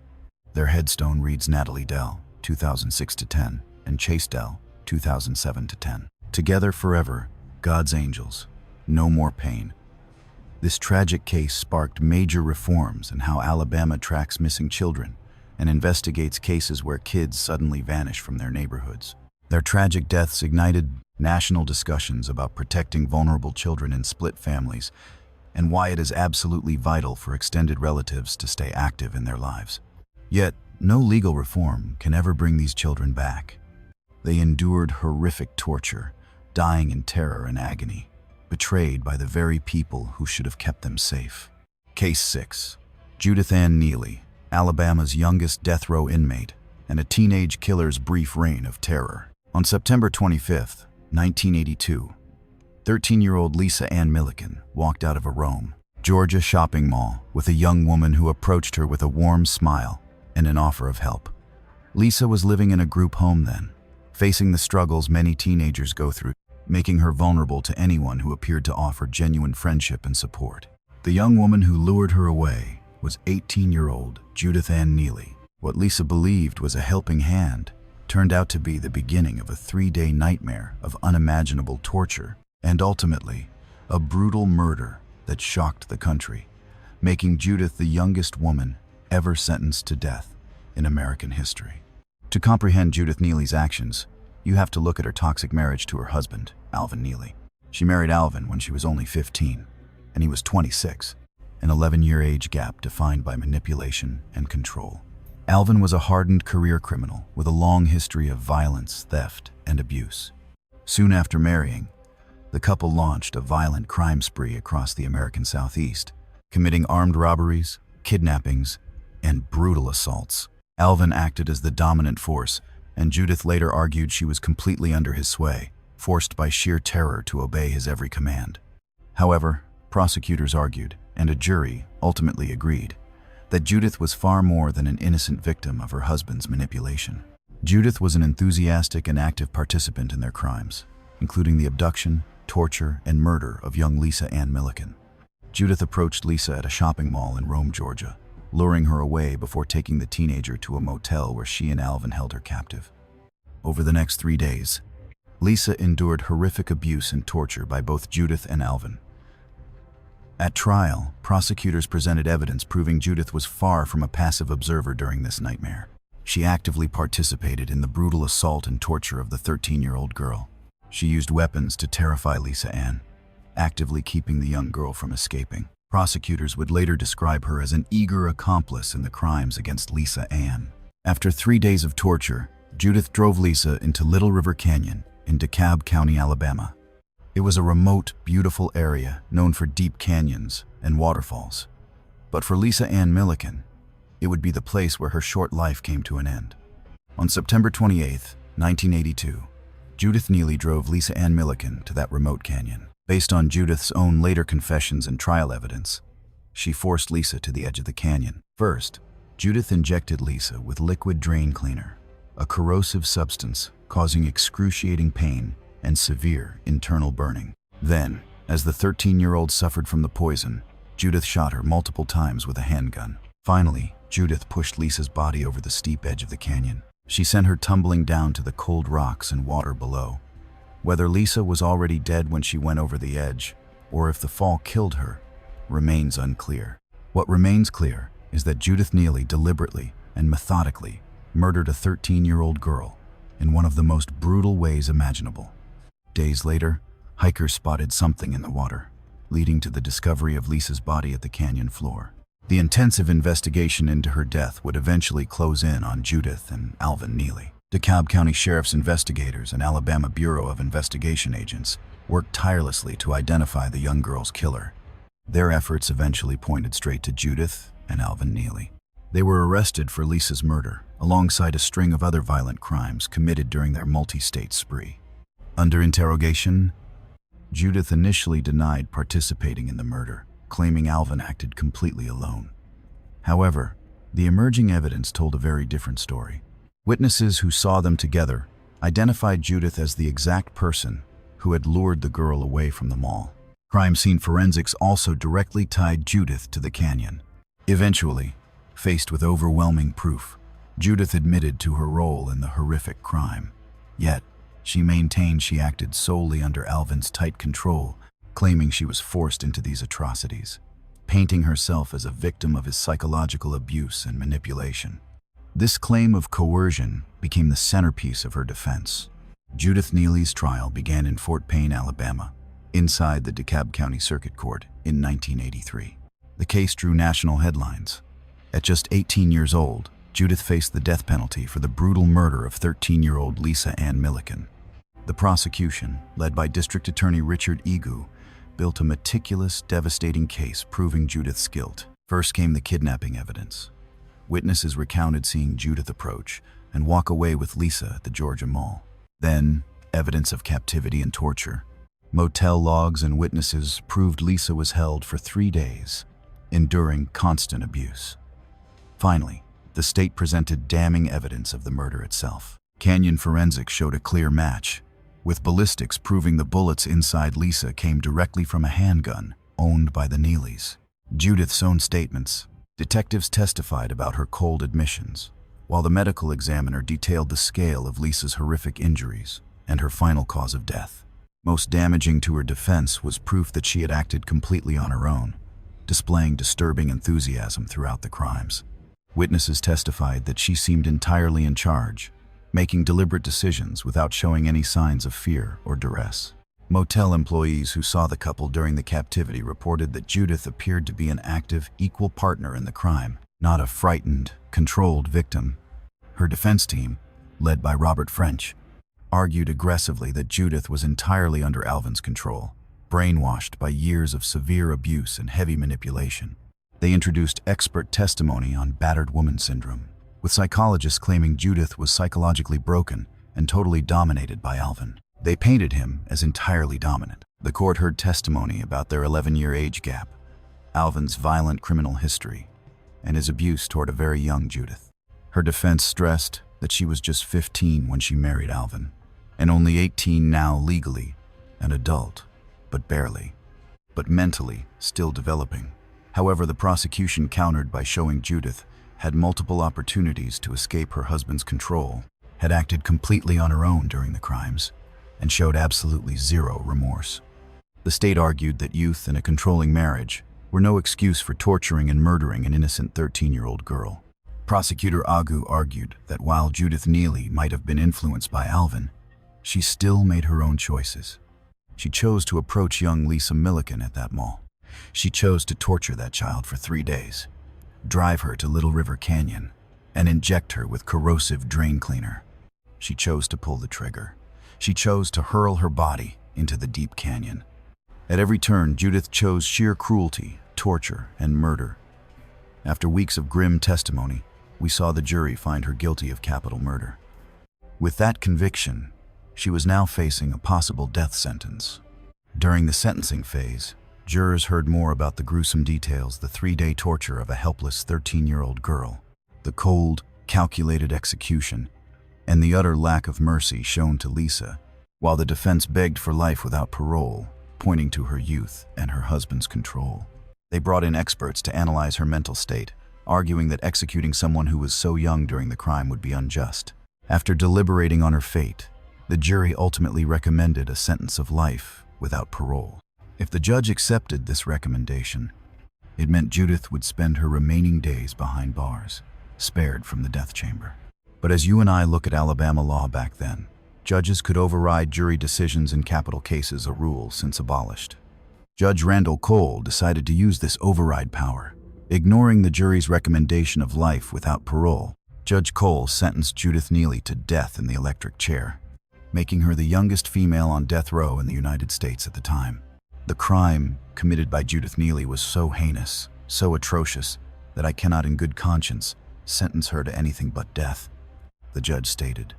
Their headstone reads Natalie Dell, 2006-10, and Chase Dell, 2007-10. Together forever, God's angels. No more pain. This tragic case sparked major reforms in how Alabama tracks missing children and investigates cases where kids suddenly vanish from their neighborhoods. Their tragic deaths ignited national discussions about protecting vulnerable children in split families and why it is absolutely vital for extended relatives to stay active in their lives. Yet, no legal reform can ever bring these children back. They endured horrific torture, dying in terror and agony, betrayed by the very people who should have kept them safe. Case 6. Judith Ann Neelley, Alabama's youngest death row inmate, and a teenage killer's brief reign of terror. On September 25, 1982, 13-year-old Lisa Ann Milliken walked out of a Rome, Georgia shopping mall with a young woman who approached her with a warm smile and an offer of help. Lisa was living in a group home then, facing the struggles many teenagers go through, making her vulnerable to anyone who appeared to offer genuine friendship and support. The young woman who lured her away was 18-year-old Judith Ann Neelley. What Lisa believed was a helping hand turned out to be the beginning of a 3-day nightmare of unimaginable torture and ultimately a brutal murder that shocked the country, making Judith the youngest woman ever sentenced to death in American history. To comprehend Judith Neelley's actions, you have to look at her toxic marriage to her husband, Alvin Neelley. She married Alvin when she was only 15, and he was 26, an 11-year age gap defined by manipulation and control. Alvin was a hardened career criminal with a long history of violence, theft, and abuse. Soon after marrying, the couple launched a violent crime spree across the American Southeast, committing armed robberies, kidnappings, and brutal assaults. Alvin acted as the dominant force, and Judith later argued she was completely under his sway, forced by sheer terror to obey his every command. However, prosecutors argued, and a jury ultimately agreed, that Judith was far more than an innocent victim of her husband's manipulation. Judith was an enthusiastic and active participant in their crimes, including the abduction, torture, and murder of young Lisa Ann Milliken. Judith approached Lisa at a shopping mall in Rome, Georgia, luring her away before taking the teenager to a motel where she and Alvin held her captive. Over the next 3 days, Lisa endured horrific abuse and torture by both Judith and Alvin. At trial, prosecutors presented evidence proving Judith was far from a passive observer during this nightmare. She actively participated in the brutal assault and torture of the 13-year-old girl. She used weapons to terrify Lisa Ann, actively keeping the young girl from escaping. Prosecutors would later describe her as an eager accomplice in the crimes against Lisa Ann. After 3 days of torture, Judith drove Lisa into Little River Canyon in DeKalb County, Alabama. It was a remote, beautiful area known for deep canyons and waterfalls. But for Lisa Ann Milliken, it would be the place where her short life came to an end. On September 28, 1982. Judith Neelley drove Lisa Ann Milliken to that remote canyon. Based on Judith's own later confessions and trial evidence, she forced Lisa to the edge of the canyon. First, Judith injected Lisa with liquid drain cleaner, a corrosive substance causing excruciating pain and severe internal burning. Then, as the 13-year-old suffered from the poison, Judith shot her multiple times with a handgun. Finally, Judith pushed Lisa's body over the steep edge of the canyon. She sent her tumbling down to the cold rocks and water below. Whether Lisa was already dead when she went over the edge, or if the fall killed her, remains unclear. What remains clear is that Judith Neelley deliberately and methodically murdered a 13-year-old girl in one of the most brutal ways imaginable. Days later, hikers spotted something in the water, leading to the discovery of Lisa's body at the canyon floor. The intensive investigation into her death would eventually close in on Judith and Alvin Neelley. DeKalb County Sheriff's investigators and Alabama Bureau of Investigation agents worked tirelessly to identify the young girl's killer. Their efforts eventually pointed straight to Judith and Alvin Neelley. They were arrested for Lisa's murder, alongside a string of other violent crimes committed during their multi-state spree. Under interrogation, Judith initially denied participating in the murder, claiming Alvin acted completely alone. However, the emerging evidence told a very different story. Witnesses who saw them together identified Judith as the exact person who had lured the girl away from the mall. Crime scene forensics also directly tied Judith to the canyon. Eventually, faced with overwhelming proof, Judith admitted to her role in the horrific crime. Yet, she maintained she acted solely under Alvin's tight control, claiming she was forced into these atrocities, painting herself as a victim of his psychological abuse and manipulation. This claim of coercion became the centerpiece of her defense. Judith Neelley's trial began in Fort Payne, Alabama, inside the DeKalb County Circuit Court in 1983. The case drew national headlines. At just 18 years old, Judith faced the death penalty for the brutal murder of 13-year-old Lisa Ann Milliken. The prosecution, led by District Attorney Richard Egu, built a meticulous, devastating case proving Judith's guilt. First came the kidnapping evidence. Witnesses recounted seeing Judith approach and walk away with Lisa at the Georgia Mall. Then, evidence of captivity and torture. Motel logs and witnesses proved Lisa was held for 3 days, enduring constant abuse. Finally, the state presented damning evidence of the murder itself. Canyon forensics showed a clear match, with ballistics proving the bullets inside Lisa came directly from a handgun owned by the Neelleys. Judith's own statements. Detectives testified about her cold admissions, while the medical examiner detailed the scale of Lisa's horrific injuries and her final cause of death. Most damaging to her defense was proof that she had acted completely on her own, displaying disturbing enthusiasm throughout the crimes. Witnesses testified that she seemed entirely in charge, making deliberate decisions without showing any signs of fear or duress. Motel employees who saw the couple during the captivity reported that Judith appeared to be an active, equal partner in the crime, not a frightened, controlled victim. Her defense team, led by Robert French, argued aggressively that Judith was entirely under Alvin's control, brainwashed by years of severe abuse and heavy manipulation. They introduced expert testimony on battered woman syndrome, with psychologists claiming Judith was psychologically broken and totally dominated by Alvin. They painted him as entirely dominant. The court heard testimony about their 11-year age gap, Alvin's violent criminal history, and his abuse toward a very young Judith. Her defense stressed that she was just 15 when she married Alvin, and only 18 now legally, an adult, but barely, but mentally still developing. However, the prosecution countered by showing Judith had multiple opportunities to escape her husband's control, had acted completely on her own during the crimes, and showed absolutely zero remorse. The state argued that youth and a controlling marriage were no excuse for torturing and murdering an innocent 13-year-old girl. Prosecutor Agu argued that while Judith Neelley might have been influenced by Alvin, she still made her own choices. She chose to approach young Lisa Milliken at that mall. She chose to torture that child for 3 days, drive her to Little River Canyon, and inject her with corrosive drain cleaner. She chose to pull the trigger. She chose to hurl her body into the deep canyon. At every turn, Judith chose sheer cruelty, torture, and murder. After weeks of grim testimony, we saw the jury find her guilty of capital murder. With that conviction, she was now facing a possible death sentence. During the sentencing phase, jurors heard more about the gruesome details, the 3-day torture of a helpless 13-year-old girl, the cold, calculated execution, and the utter lack of mercy shown to Lisa, while the defense begged for life without parole, pointing to her youth and her husband's control. They brought in experts to analyze her mental state, arguing that executing someone who was so young during the crime would be unjust. After deliberating on her fate, the jury ultimately recommended a sentence of life without parole. If the judge accepted this recommendation, it meant Judith would spend her remaining days behind bars, spared from the death chamber. But as you and I look at Alabama law back then, judges could override jury decisions in capital cases, a rule since abolished. Judge Randall Cole decided to use this override power. Ignoring the jury's recommendation of life without parole, Judge Cole sentenced Judith Neelley to death in the electric chair, making her the youngest female on death row in the United States at the time. The crime committed by Judith Neelley was so heinous, so atrocious, that I cannot in good conscience sentence her to anything but death, the judge stated.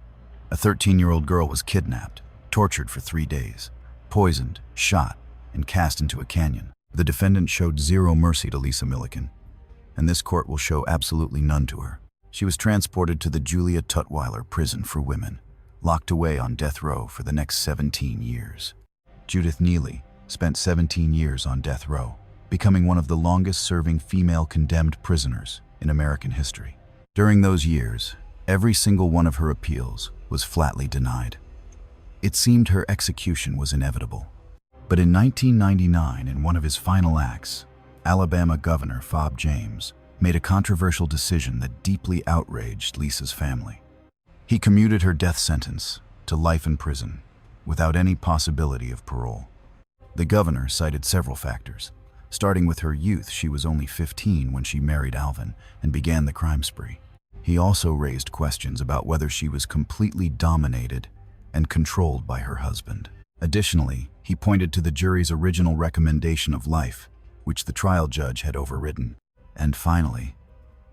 A 13-year-old girl was kidnapped, tortured for 3 days, poisoned, shot, and cast into a canyon. The defendant showed zero mercy to Lisa Milliken, and this court will show absolutely none to her. She was transported to the Julia Tutwiler Prison for Women, locked away on death row for the next 17 years. Judith Neelley spent 17 years on death row, becoming one of the longest-serving female condemned prisoners in American history. During those years, every single one of her appeals was flatly denied. It seemed her execution was inevitable. But in 1999, in one of his final acts, Alabama Governor Fob James made a controversial decision that deeply outraged Lisa's family. He commuted her death sentence to life in prison without any possibility of parole. The governor cited several factors. Starting with her youth, she was only 15 when she married Alvin and began the crime spree. He also raised questions about whether she was completely dominated and controlled by her husband. Additionally, he pointed to the jury's original recommendation of life, which the trial judge had overridden. And finally,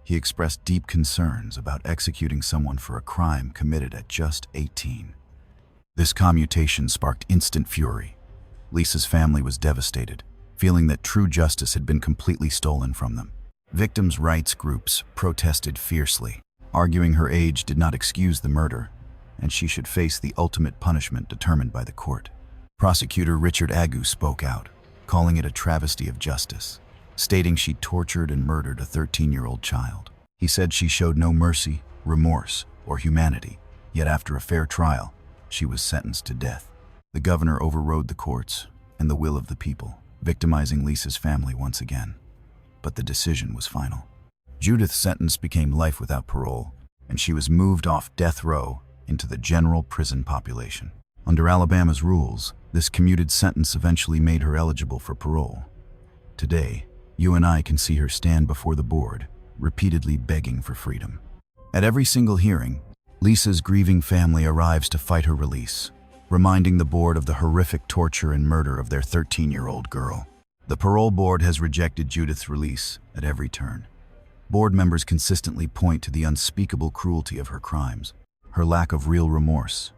he expressed deep concerns about executing someone for a crime committed at just 18. This commutation sparked instant fury. Lisa's family was devastated, feeling that true justice had been completely stolen from them. Victims' rights groups protested fiercely, arguing her age did not excuse the murder, and she should face the ultimate punishment determined by the court. Prosecutor Richard Agu spoke out, calling it a travesty of justice, stating she tortured and murdered a 13-year-old child. He said she showed no mercy, remorse, or humanity, yet after a fair trial, she was sentenced to death. The governor overrode the courts and the will of the people, victimizing Lisa's family once again. But the decision was final. Judith's sentence became life without parole, and she was moved off death row into the general prison population. Under Alabama's rules, this commuted sentence eventually made her eligible for parole. Today, you and I can see her stand before the board, repeatedly begging for freedom. At every single hearing, Lisa's grieving family arrives to fight her release, reminding the board of the horrific torture and murder of their 13-year-old girl. The parole board has rejected Judith's release at every turn. Board members consistently point to the unspeakable cruelty of her crimes, her lack of real remorse,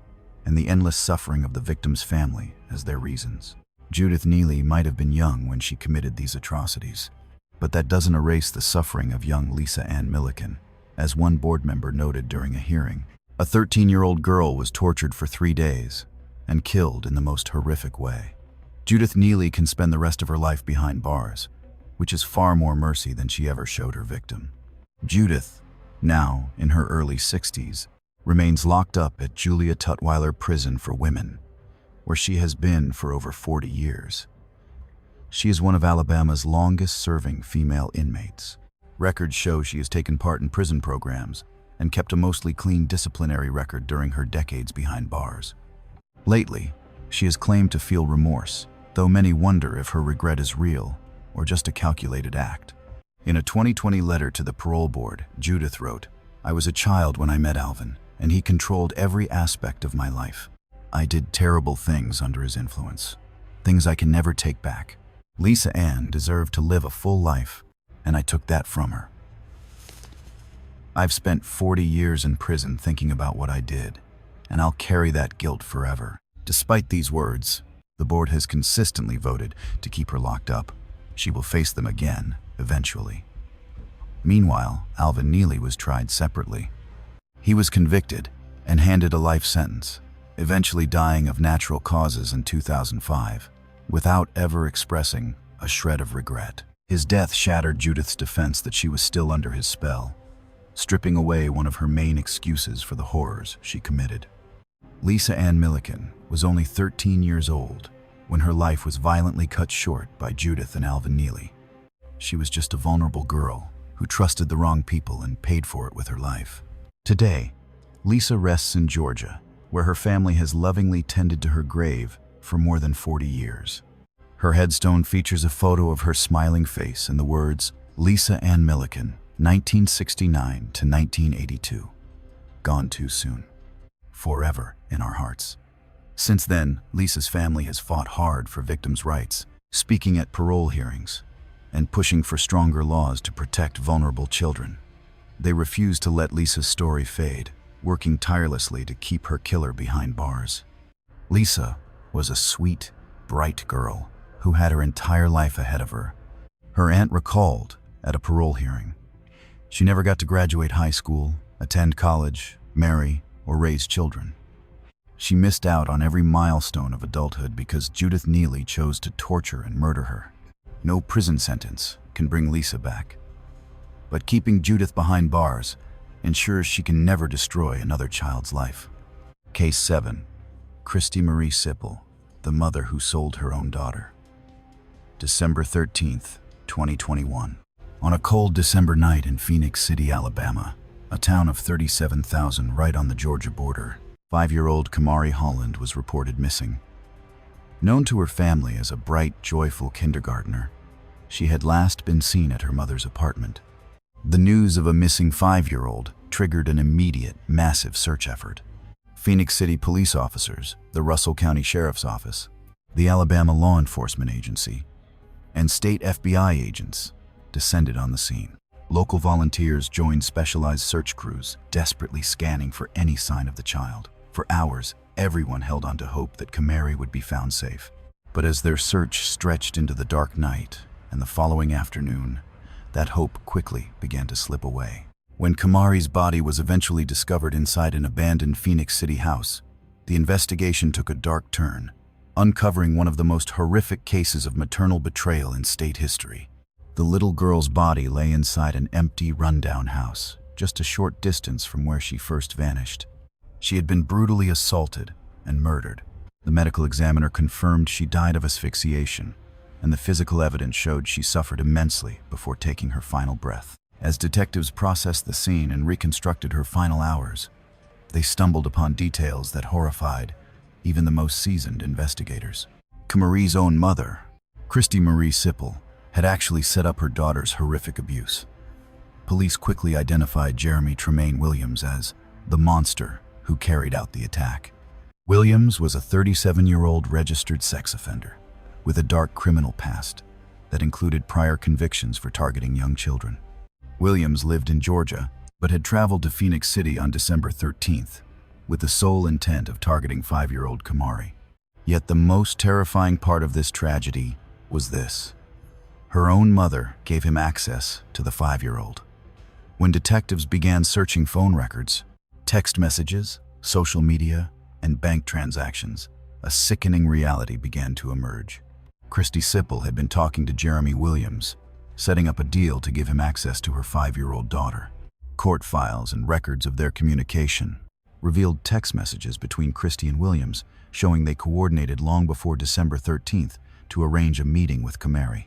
and the endless suffering of the victim's family as their reasons. Judith Neelley might have been young when she committed these atrocities, but that doesn't erase the suffering of young Lisa Ann Milliken. As one board member noted during a hearing, a 13-year-old girl was tortured for 3 days and killed in the most horrific way. Judith Neelley can spend the rest of her life behind bars, which is far more mercy than she ever showed her victim. Judith, now in her early 60s, remains locked up at Julia Tutwiler Prison for Women, where she has been for over 40 years. She is one of Alabama's longest-serving female inmates. Records show she has taken part in prison programs and kept a mostly clean disciplinary record during her decades behind bars. Lately, she has claimed to feel remorse, though many wonder if her regret is real or just a calculated act. In a 2020 letter to the parole board, Judith wrote, "I was a child when I met Alvin, and he controlled every aspect of my life. I did terrible things under his influence, things I can never take back. Lisa Ann deserved to live a full life, and I took that from her. I've spent 40 years in prison thinking about what I did, and I'll carry that guilt forever." Despite these words, the board has consistently voted to keep her locked up. She will face them again, eventually. Meanwhile, Alvin Neelley was tried separately. He was convicted and handed a life sentence, eventually dying of natural causes in 2005, without ever expressing a shred of regret. His death shattered Judith's defense that she was still under his spell, stripping away one of her main excuses for the horrors she committed. Lisa Ann Milliken was only 13 years old when her life was violently cut short by Judith and Alvin Neelley. She was just a vulnerable girl who trusted the wrong people and paid for it with her life. Today, Lisa rests in Georgia, where her family has lovingly tended to her grave for more than 40 years. Her headstone features a photo of her smiling face and the words, "Lisa Ann Milliken, 1969 to 1982. Gone too soon. Forever in our hearts." Since then, Lisa's family has fought hard for victims' rights, speaking at parole hearings, and pushing for stronger laws to protect vulnerable children. They refuse to let Lisa's story fade, working tirelessly to keep her killer behind bars. Lisa was a sweet, bright girl who had her entire life ahead of her. Her aunt recalled at a parole hearing, she never got to graduate high school, attend college, marry, or raise children. She missed out on every milestone of adulthood because Judith Neelley chose to torture and murder her. No prison sentence can bring Lisa back. But keeping Judith behind bars ensures she can never destroy another child's life. Case 7. Christy Marie Sipple, the mother who sold her own daughter. December 13th, 2021. On a cold December night in Phoenix City, Alabama, a town of 37,000 right on the Georgia border, 5-year-old Kamari Holland was reported missing. Known to her family as a bright, joyful kindergartner, she had last been seen at her mother's apartment. The news of a missing 5-year-old triggered an immediate, massive search effort. Phoenix City police officers, the Russell County Sheriff's Office, the Alabama Law Enforcement Agency, and state FBI agents descended on the scene. Local volunteers joined specialized search crews, desperately scanning for any sign of the child. For hours, everyone held on to hope that Kamari would be found safe. But as their search stretched into the dark night and the following afternoon, that hope quickly began to slip away. When Kamari's body was eventually discovered inside an abandoned Phoenix City house, the investigation took a dark turn, uncovering one of the most horrific cases of maternal betrayal in state history. The little girl's body lay inside an empty, rundown house, just a short distance from where she first vanished. She had been brutally assaulted and murdered. The medical examiner confirmed she died of asphyxiation, and the physical evidence showed she suffered immensely before taking her final breath. As detectives processed the scene and reconstructed her final hours, they stumbled upon details that horrified even the most seasoned investigators. Kamari's own mother, Christy Marie Sipple, had actually set up her daughter's horrific abuse. Police quickly identified Jeremy Tremaine Williams as the monster who carried out the attack. Williams was a 37-year-old registered sex offender with a dark criminal past that included prior convictions for targeting young children. Williams lived in Georgia, but had traveled to Phoenix City on December 13th with the sole intent of targeting 5-year-old Kamari. Yet the most terrifying part of this tragedy was this. Her own mother gave him access to the 5-year-old. When detectives began searching phone records, text messages, social media, and bank transactions, a sickening reality began to emerge. Christy Sipple had been talking to Jeremy Williams, setting up a deal to give him access to her 5-year-old daughter. Court files and records of their communication revealed text messages between Christy and Williams showing they coordinated long before December 13th to arrange a meeting with Kamari.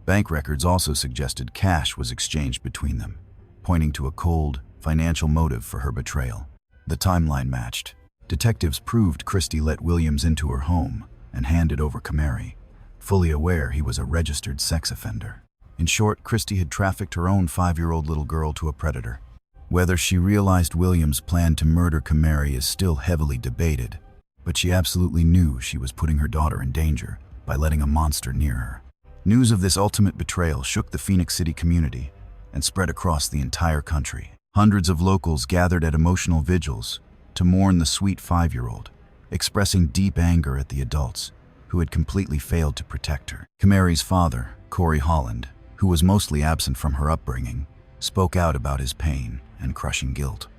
Bank records also suggested cash was exchanged between them, pointing to a cold, financial motive for her betrayal. The timeline matched. Detectives proved Christy let Williams into her home and handed over Kamari, fully aware he was a registered sex offender. In short, Christy had trafficked her own 5-year-old little girl to a predator. Whether she realized Williams' plan to murder Kamari is still heavily debated, but she absolutely knew she was putting her daughter in danger by letting a monster near her. News of this ultimate betrayal shook the Phoenix City community and spread across the entire country. Hundreds of locals gathered at emotional vigils to mourn the sweet 5-year-old, expressing deep anger at the adults who had completely failed to protect her. Kamari's father, Corey Holland, who was mostly absent from her upbringing, spoke out about his pain and crushing guilt.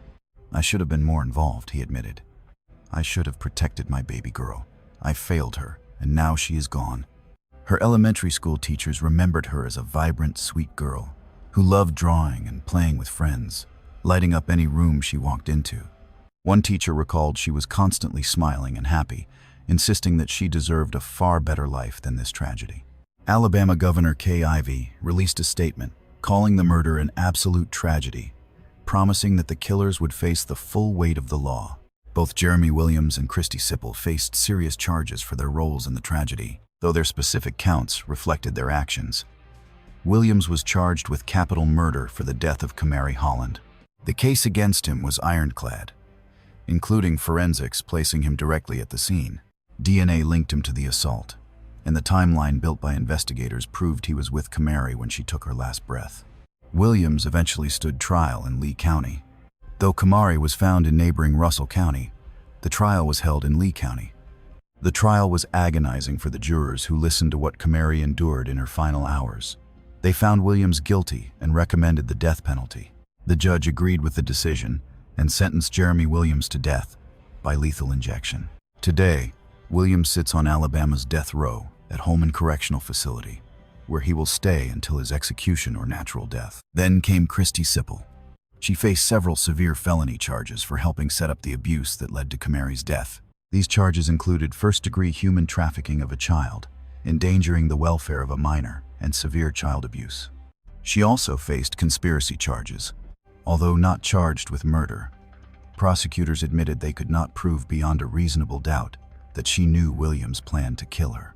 "I should have been more involved," he admitted. "I should have protected my baby girl. I failed her, and now she is gone." Her elementary school teachers remembered her as a vibrant, sweet girl who loved drawing and playing with friends, lighting up any room she walked into. One teacher recalled she was constantly smiling and happy, insisting that she deserved a far better life than this tragedy. Alabama Governor Kay Ivey released a statement calling the murder an absolute tragedy, promising that the killers would face the full weight of the law. Both Jeremy Williams and Christy Sipple faced serious charges for their roles in the tragedy, though their specific counts reflected their actions. Williams was charged with capital murder for the death of Kamari Holland. The case against him was ironclad, including forensics placing him directly at the scene. DNA linked him to the assault, and the timeline built by investigators proved he was with Kamari when she took her last breath. Williams eventually stood trial in Lee County. Though Kamari was found in neighboring Russell County, the trial was held in Lee County. The trial was agonizing for the jurors who listened to what Kamari endured in her final hours. They found Williams guilty and recommended the death penalty. The judge agreed with the decision and sentenced Jeremy Williams to death by lethal injection. Today, Williams sits on Alabama's death row at Holman Correctional Facility, where he will stay until his execution or natural death. Then came Christy Sipple. She faced several severe felony charges for helping set up the abuse that led to Kamari's death. These charges included first-degree human trafficking of a child, endangering the welfare of a minor, and severe child abuse. She also faced conspiracy charges. Although not charged with murder, prosecutors admitted they could not prove beyond a reasonable doubt that she knew Williams planned to kill her.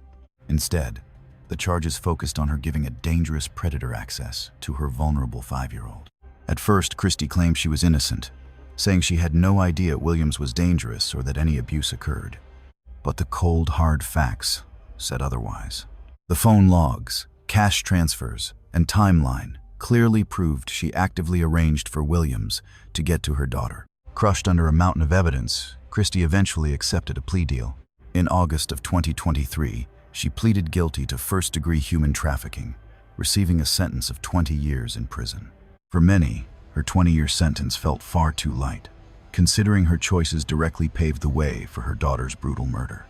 Instead, the charges focused on her giving a dangerous predator access to her vulnerable 5-year-old. At first, Christy claimed she was innocent, saying she had no idea Williams was dangerous or that any abuse occurred. But the cold, hard facts said otherwise. The phone logs, cash transfers, and timeline clearly proved she actively arranged for Williams to get to her daughter. Crushed under a mountain of evidence, Christy eventually accepted a plea deal. In August of 2023, she pleaded guilty to first-degree human trafficking, receiving a sentence of 20 years in prison. For many, her 20-year sentence felt far too light, considering her choices directly paved the way for her daughter's brutal murder.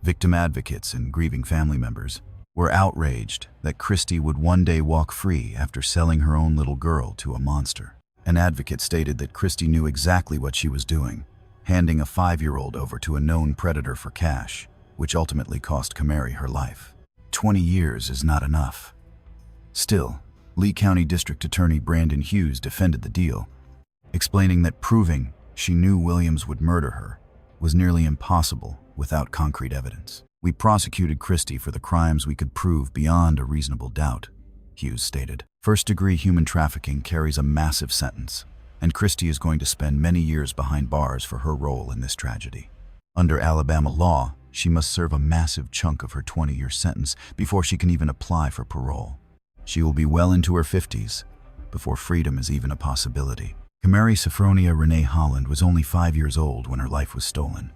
Victim advocates and grieving family members were outraged that Christy would one day walk free after selling her own little girl to a monster. An advocate stated that Christy knew exactly what she was doing, handing a 5-year-old over to a known predator for cash, which ultimately cost Kamari her life. 20 years is not enough. Still, Lee County District Attorney Brandon Hughes defended the deal, explaining that proving she knew Williams would murder her was nearly impossible without concrete evidence. "We prosecuted Christy for the crimes we could prove beyond a reasonable doubt," Hughes stated. First-degree human trafficking carries a massive sentence, and Christy is going to spend many years behind bars for her role in this tragedy. Under Alabama law, she must serve a massive chunk of her 20-year sentence before she can even apply for parole. She will be well into her 50s before freedom is even a possibility. Kamari Sophronia Renee Holland was only 5 years old when her life was stolen.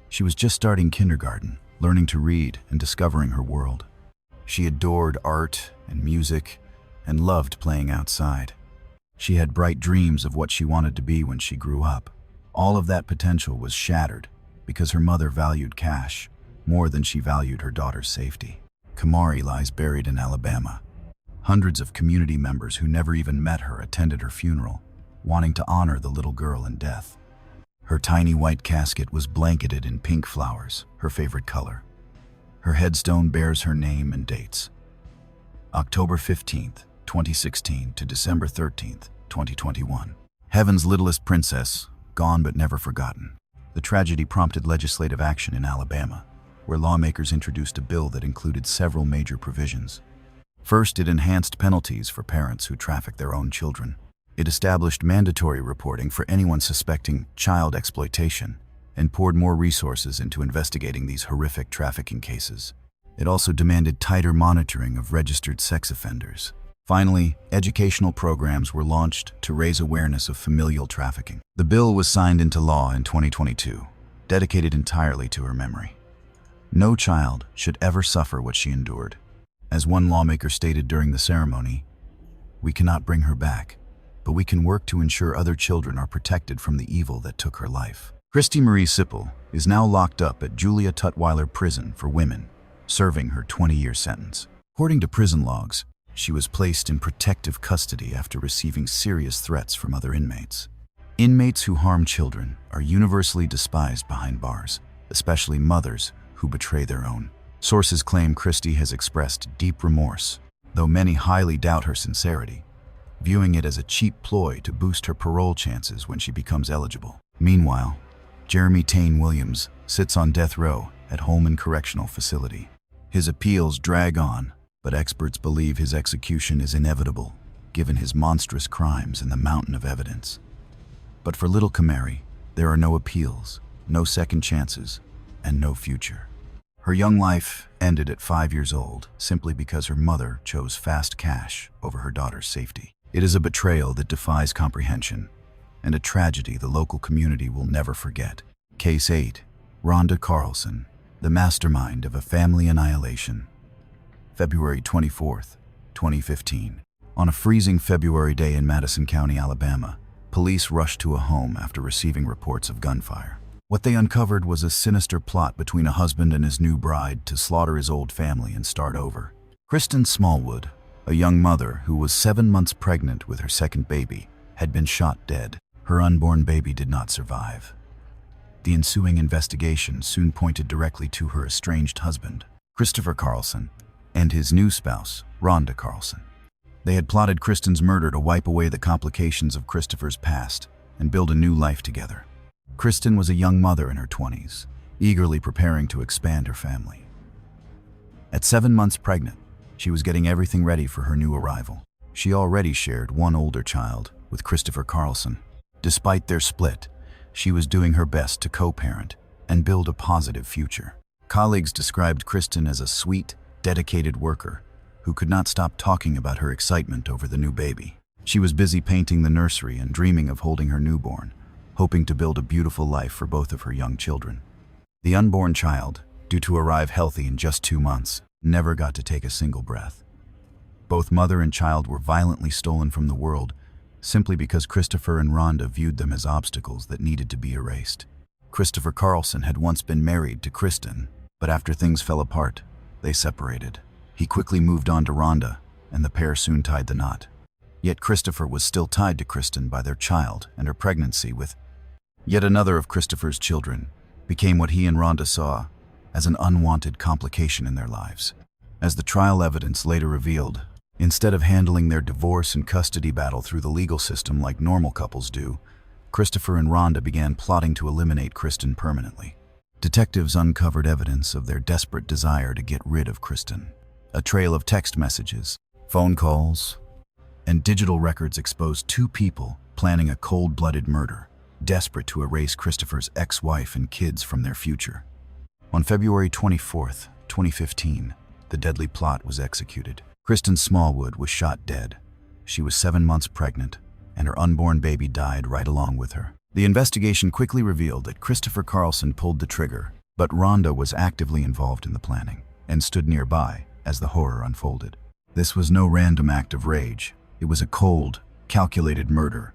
She was just starting kindergarten, learning to read and discovering her world. She adored art and music and loved playing outside. She had bright dreams of what she wanted to be when she grew up. All of that potential was shattered because her mother valued cash more than she valued her daughter's safety. Kamari lies buried in Alabama. Hundreds of community members who never even met her attended her funeral, wanting to honor the little girl in death. Her tiny white casket was blanketed in pink flowers, her favorite color. Her headstone bears her name and dates: October 15th, 2016 to December 13th, 2021. Heaven's littlest princess, gone but never forgotten. The tragedy prompted legislative action in Alabama, where lawmakers introduced a bill that included several major provisions. First, it enhanced penalties for parents who traffic their own children. It established mandatory reporting for anyone suspecting child exploitation and poured more resources into investigating these horrific trafficking cases. It also demanded tighter monitoring of registered sex offenders. Finally, educational programs were launched to raise awareness of familial trafficking. The bill was signed into law in 2022, dedicated entirely to her memory. No child should ever suffer what she endured. As one lawmaker stated during the ceremony, "We cannot bring her back, but we can work to ensure other children are protected from the evil that took her life." Christy Marie Sipple is now locked up at Julia Tutwiler Prison for Women, serving her 20-year sentence. According to prison logs, she was placed in protective custody after receiving serious threats from other inmates. Inmates who harm children are universally despised behind bars, especially mothers who betray their own. Sources claim Christy has expressed deep remorse, though many highly doubt her sincerity, viewing it as a cheap ploy to boost her parole chances when she becomes eligible. Meanwhile, Jeremy Tane Williams sits on death row at Holman Correctional Facility. His appeals drag on, but experts believe his execution is inevitable, given his monstrous crimes and the mountain of evidence. But for little Kamari, there are no appeals, no second chances, and no future. Her young life ended at 5 years old simply because her mother chose fast cash over her daughter's safety. It is a betrayal that defies comprehension, and a tragedy the local community will never forget. Case 8. Rhonda Carlson, the mastermind of a family annihilation. February 24th, 2015. On a freezing February day in Madison County, Alabama, police rushed to a home after receiving reports of gunfire. What they uncovered was a sinister plot between a husband and his new bride to slaughter his old family and start over. Kristen Smallwood, a young mother who was 7 months pregnant with her second baby, had been shot dead. Her unborn baby did not survive. The ensuing investigation soon pointed directly to her estranged husband, Christopher Carlson, and his new spouse, Rhonda Carlson. They had plotted Kristen's murder to wipe away the complications of Christopher's past and build a new life together. Kristen was a young mother in her 20s, eagerly preparing to expand her family. At 7 months pregnant, she was getting everything ready for her new arrival. She already shared one older child with Christopher Carlson. Despite their split, she was doing her best to co-parent and build a positive future. Colleagues described Kristen as a sweet, dedicated worker who could not stop talking about her excitement over the new baby. She was busy painting the nursery and dreaming of holding her newborn, hoping to build a beautiful life for both of her young children. The unborn child, due to arrive healthy in just 2 months, never got to take a single breath. Both mother and child were violently stolen from the world simply because Christopher and Rhonda viewed them as obstacles that needed to be erased. Christopher Carlson had once been married to Kristen, but after things fell apart, they separated. He quickly moved on to Rhonda, and the pair soon tied the knot. Yet Christopher was still tied to Kristen by their child, and her pregnancy with yet another of Christopher's children became what he and Rhonda saw as an unwanted complication in their lives. As the trial evidence later revealed, instead of handling their divorce and custody battle through the legal system like normal couples do, Christopher and Rhonda began plotting to eliminate Kristen permanently. Detectives uncovered evidence of their desperate desire to get rid of Kristen. A trail of text messages, phone calls, and digital records exposed 2 people planning a cold-blooded murder, desperate to erase Christopher's ex-wife and kids from their future. On February 24th, 2015, the deadly plot was executed. Kristen Smallwood was shot dead. She was 7 months pregnant, and her unborn baby died right along with her. The investigation quickly revealed that Christopher Carlson pulled the trigger, but Rhonda was actively involved in the planning and stood nearby as the horror unfolded. This was no random act of rage. It was a cold, calculated murder,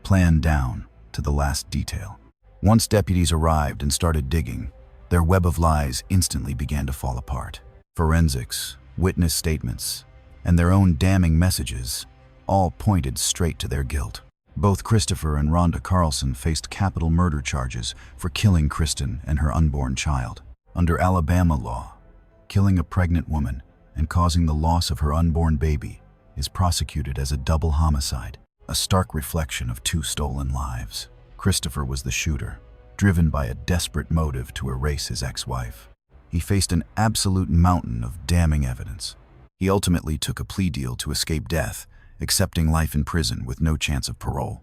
planned down to the last detail. Once deputies arrived and started digging, their web of lies instantly began to fall apart. Forensics, witness statements, and their own damning messages all pointed straight to their guilt. Both Christopher and Rhonda Carlson faced capital murder charges for killing Kristen and her unborn child. Under Alabama law, killing a pregnant woman and causing the loss of her unborn baby is prosecuted as a double homicide, a stark reflection of 2 stolen lives. Christopher was the shooter, driven by a desperate motive to erase his ex-wife. He faced an absolute mountain of damning evidence. He ultimately took a plea deal to escape death, accepting life in prison with no chance of parole.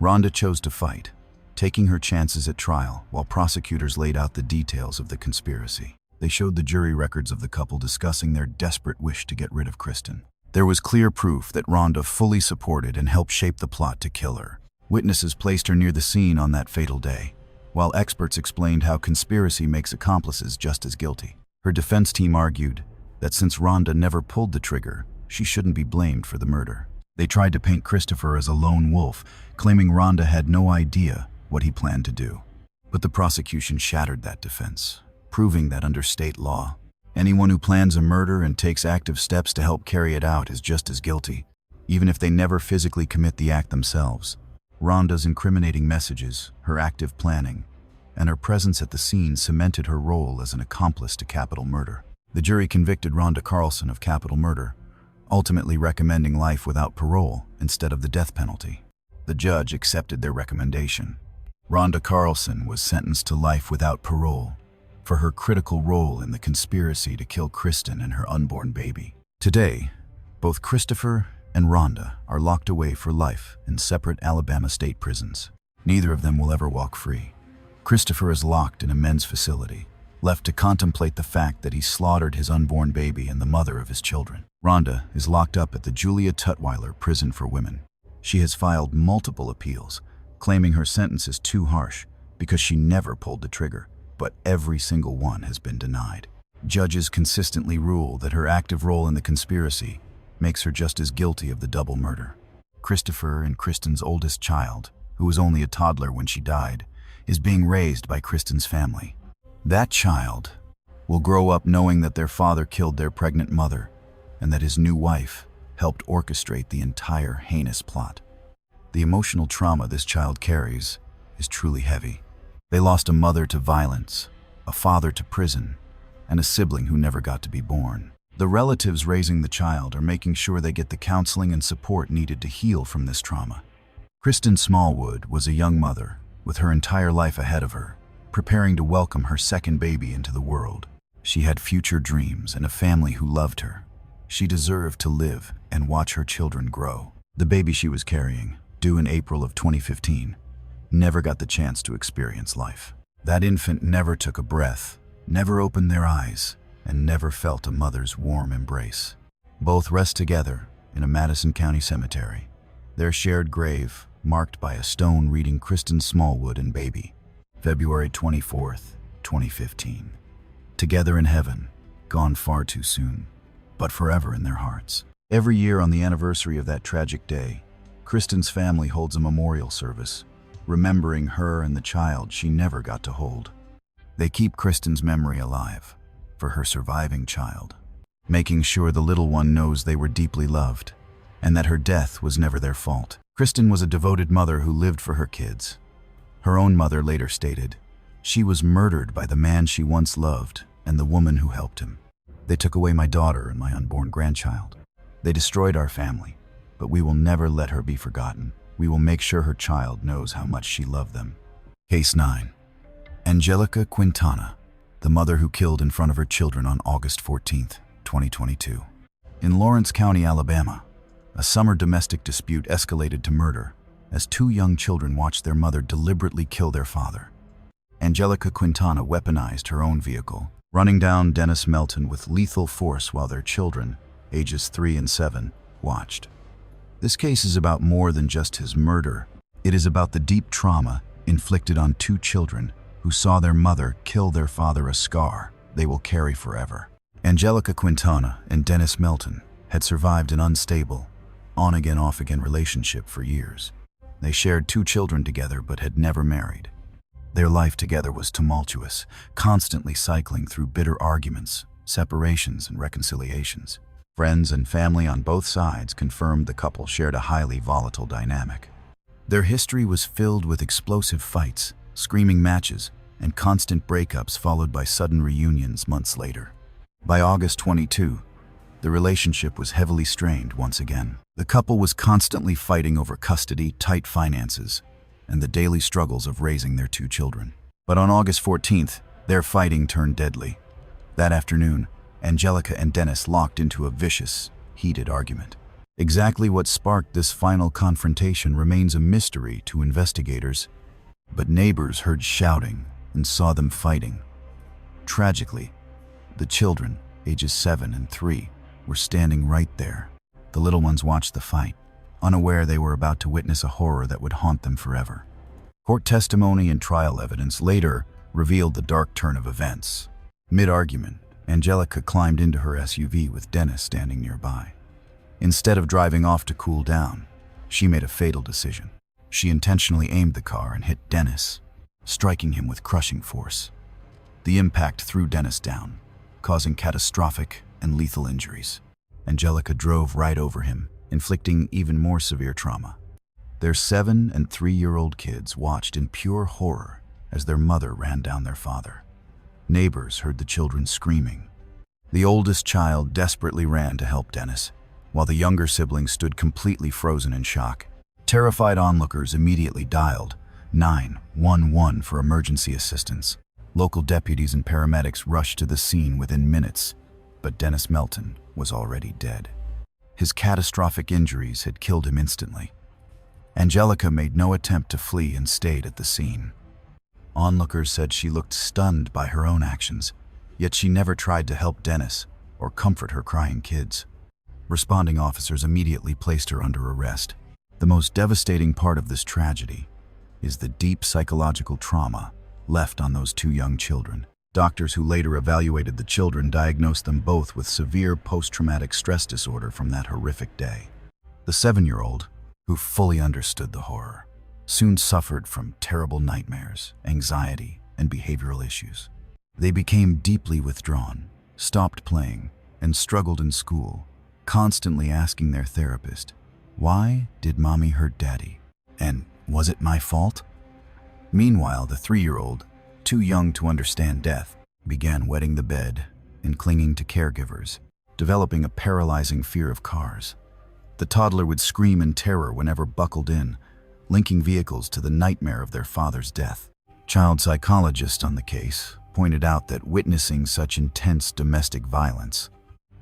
Rhonda chose to fight, taking her chances at trial while prosecutors laid out the details of the conspiracy. They showed the jury records of the couple discussing their desperate wish to get rid of Kristen. There was clear proof that Rhonda fully supported and helped shape the plot to kill her. Witnesses placed her near the scene on that fatal day, while experts explained how conspiracy makes accomplices just as guilty. Her defense team argued that since Rhonda never pulled the trigger, she shouldn't be blamed for the murder. They tried to paint Christopher as a lone wolf, claiming Rhonda had no idea what he planned to do. But the prosecution shattered that defense, proving that under state law, anyone who plans a murder and takes active steps to help carry it out is just as guilty, even if they never physically commit the act themselves. Rhonda's incriminating messages, her active planning, and her presence at the scene cemented her role as an accomplice to capital murder. The jury convicted Rhonda Carlson of capital murder, ultimately recommending life without parole instead of the death penalty. The judge accepted their recommendation. Rhonda Carlson was sentenced to life without parole for her critical role in the conspiracy to kill Kristen and her unborn baby. Today, both Christopher and Rhonda are locked away for life in separate Alabama state prisons. Neither of them will ever walk free. Christopher is locked in a men's facility, left to contemplate the fact that he slaughtered his unborn baby and the mother of his children. Rhonda is locked up at the Julia Tutwiler Prison for Women. She has filed multiple appeals, claiming her sentence is too harsh because she never pulled the trigger, but every single one has been denied. Judges consistently rule that her active role in the conspiracy makes her just as guilty of the double murder. Christopher and Kristen's oldest child, who was only a toddler when she died, is being raised by Kristen's family. That child will grow up knowing that their father killed their pregnant mother and that his new wife helped orchestrate the entire heinous plot. The emotional trauma this child carries is truly heavy. They lost a mother to violence, a father to prison, and a sibling who never got to be born. The relatives raising the child are making sure they get the counseling and support needed to heal from this trauma. Kristen Smallwood was a young mother with her entire life ahead of her, preparing to welcome her second baby into the world. She had future dreams and a family who loved her. She deserved to live and watch her children grow. The baby she was carrying, due in April of 2015, never got the chance to experience life. That infant never took a breath, never opened their eyes, and never felt a mother's warm embrace. Both rest together in a Madison County cemetery, their shared grave marked by a stone reading Kristen Smallwood and baby, February 24th, 2015. Together in heaven, gone far too soon, but forever in their hearts. Every year on the anniversary of that tragic day, Kristen's family holds a memorial service, remembering her and the child she never got to hold. They keep Kristen's memory alive for her surviving child, making sure the little one knows they were deeply loved and that her death was never their fault. Kristen was a devoted mother who lived for her kids. Her own mother later stated, "She was murdered by the man she once loved and the woman who helped him. They took away my daughter and my unborn grandchild. They destroyed our family, but we will never let her be forgotten. We will make sure her child knows how much she loved them." Case 9. Angelica Quintana, the mother who killed in front of her children on August 14th, 2022. In Lawrence County, Alabama, a summer domestic dispute escalated to murder as two young children watched their mother deliberately kill their father. Angelica Quintana weaponized her own vehicle, running down Dennis Melton with lethal force while their children, ages 3 and 7, watched. This case is about more than just his murder. It is about the deep trauma inflicted on two children who saw their mother kill their father, a scar they will carry forever. Angelica Quintana and Dennis Melton had survived an unstable, on-again, off-again relationship for years. They shared 2 children together but had never married. Their life together was tumultuous, constantly cycling through bitter arguments, separations, and reconciliations. Friends and family on both sides confirmed the couple shared a highly volatile dynamic. Their history was filled with explosive fights, screaming matches, and constant breakups followed by sudden reunions months later. By August 22, the relationship was heavily strained once again. The couple was constantly fighting over custody, tight finances, and the daily struggles of raising their 2 children. But on August 14th, their fighting turned deadly. That afternoon, Angelica and Dennis locked into a vicious, heated argument. Exactly what sparked this final confrontation remains a mystery to investigators, but neighbors heard shouting and saw them fighting. Tragically, the children, ages 7 and 3, were standing right there. The little ones watched the fight, unaware they were about to witness a horror that would haunt them forever. Court testimony and trial evidence later revealed the dark turn of events. Mid-argument, Angelica climbed into her SUV with Dennis standing nearby. Instead of driving off to cool down, she made a fatal decision. She intentionally aimed the car and hit Dennis, striking him with crushing force. The impact threw Dennis down, causing catastrophic and lethal injuries. Angelica drove right over him, inflicting even more severe trauma. Their 7- and 3-year-old kids watched in pure horror as their mother ran down their father. Neighbors heard the children screaming. The oldest child desperately ran to help Dennis, while the younger siblings stood completely frozen in shock. Terrified onlookers immediately dialed 911 for emergency assistance. Local deputies and paramedics rushed to the scene within minutes, but Dennis Melton was already dead. His catastrophic injuries had killed him instantly. Angelica made no attempt to flee and stayed at the scene. Onlookers said she looked stunned by her own actions, yet she never tried to help Dennis or comfort her crying kids. Responding officers immediately placed her under arrest. The most devastating part of this tragedy is the deep psychological trauma left on those 2 young children. Doctors who later evaluated the children diagnosed them both with severe post-traumatic stress disorder from that horrific day. The 7-year-old, who fully understood the horror, soon suffered from terrible nightmares, anxiety, and behavioral issues. They became deeply withdrawn, stopped playing, and struggled in school, constantly asking their therapist, "Why did mommy hurt daddy? And was it my fault?" Meanwhile, the 3-year-old, too young to understand death, began wetting the bed and clinging to caregivers, developing a paralyzing fear of cars. The toddler would scream in terror whenever buckled in, linking vehicles to the nightmare of their father's death. Child psychologists on the case pointed out that witnessing such intense domestic violence,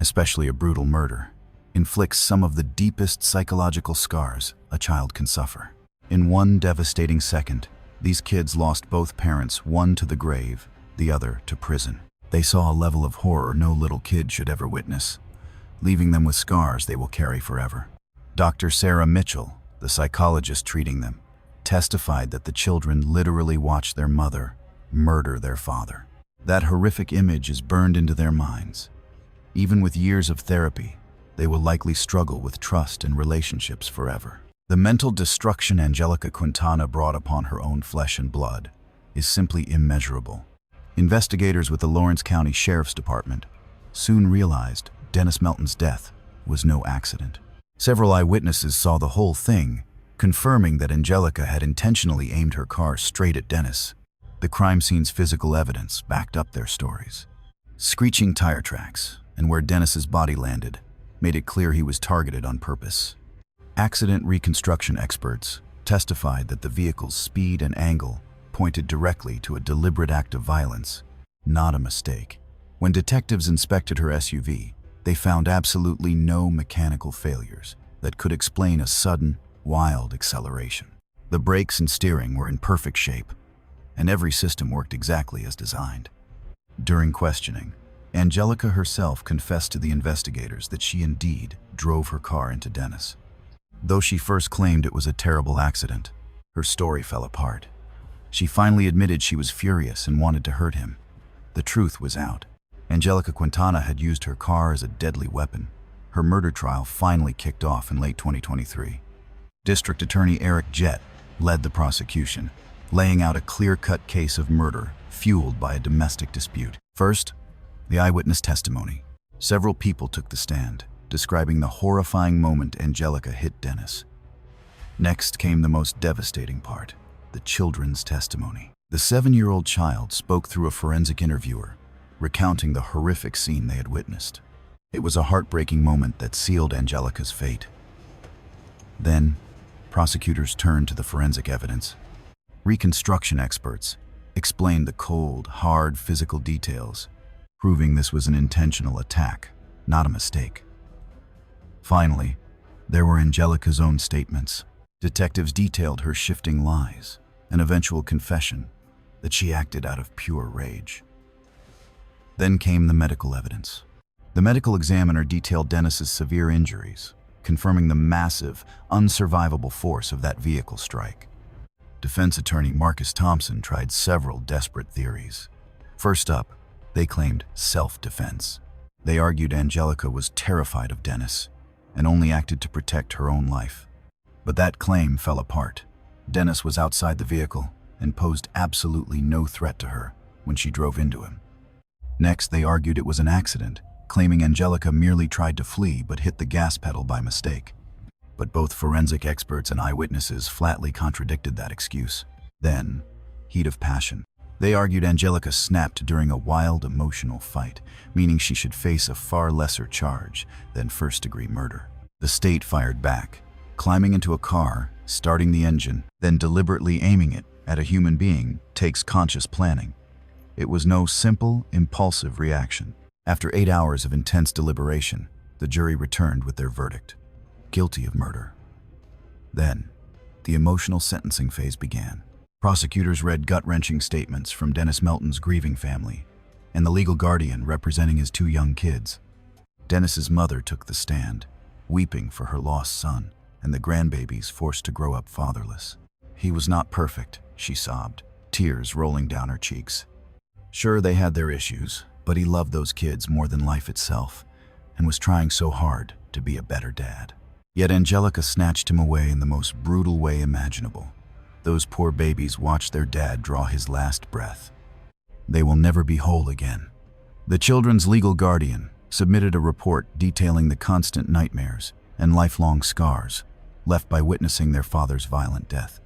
especially a brutal murder, inflicts some of the deepest psychological scars a child can suffer. In one devastating second, these kids lost both parents, one to the grave, the other to prison. They saw a level of horror no little kid should ever witness, leaving them with scars they will carry forever. Dr. Sarah Mitchell, the psychologist treating them, testified that the children literally watched their mother murder their father. That horrific image is burned into their minds. Even with years of therapy, they will likely struggle with trust and relationships forever. The mental destruction Angelica Quintana brought upon her own flesh and blood is simply immeasurable. Investigators with the Lawrence County Sheriff's Department soon realized Dennis Melton's death was no accident. Several eyewitnesses saw the whole thing, confirming that Angelica had intentionally aimed her car straight at Dennis. The crime scene's physical evidence backed up their stories. Screeching tire tracks and where Dennis's body landed made it clear he was targeted on purpose. Accident reconstruction experts testified that the vehicle's speed and angle pointed directly to a deliberate act of violence, not a mistake. When detectives inspected her SUV, they found absolutely no mechanical failures that could explain a sudden, wild acceleration. The brakes and steering were in perfect shape, and every system worked exactly as designed. During questioning, Angelica herself confessed to the investigators that she indeed drove her car into Dennis. Though she first claimed it was a terrible accident, her story fell apart. She finally admitted she was furious and wanted to hurt him. The truth was out. Angelica Quintana had used her car as a deadly weapon. Her murder trial finally kicked off in late 2023. District Attorney Eric Jett led the prosecution, laying out a clear-cut case of murder fueled by a domestic dispute. First, the eyewitness testimony. Several people took the stand, describing the horrifying moment Angelica hit Dennis. Next came the most devastating part, the children's testimony. The 7-year-old child spoke through a forensic interviewer, recounting the horrific scene they had witnessed. It was a heartbreaking moment that sealed Angelica's fate. Then, prosecutors turned to the forensic evidence. Reconstruction experts explained the cold, hard physical details, proving this was an intentional attack, not a mistake. Finally, there were Angelica's own statements. Detectives detailed her shifting lies, an eventual confession that she acted out of pure rage. Then came the medical evidence. The medical examiner detailed Dennis's severe injuries, confirming the massive, unsurvivable force of that vehicle strike. Defense attorney Marcus Thompson tried several desperate theories. First up, they claimed self-defense. They argued Angelica was terrified of Dennis and only acted to protect her own life. But that claim fell apart. Dennis was outside the vehicle and posed absolutely no threat to her when she drove into him. Next, they argued it was an accident, claiming Angelica merely tried to flee but hit the gas pedal by mistake. But both forensic experts and eyewitnesses flatly contradicted that excuse. Then, heat of passion. They argued Angelica snapped during a wild emotional fight, meaning she should face a far lesser charge than first-degree murder. The state fired back, climbing into a car, starting the engine, then deliberately aiming it at a human being takes conscious planning. It was no simple, impulsive reaction. After 8 hours of intense deliberation, the jury returned with their verdict: guilty of murder. Then, the emotional sentencing phase began. Prosecutors read gut-wrenching statements from Dennis Melton's grieving family and the legal guardian representing his 2 young kids. Dennis's mother took the stand, weeping for her lost son and the grandbabies forced to grow up fatherless. "He was not perfect," she sobbed, tears rolling down her cheeks. Sure, they had their issues, but he loved those kids more than life itself and was trying so hard to be a better dad. Yet Angelica snatched him away in the most brutal way imaginable. Those poor babies watched their dad draw his last breath. They will never be whole again. The children's legal guardian submitted a report detailing the constant nightmares and lifelong scars left by witnessing their father's violent death.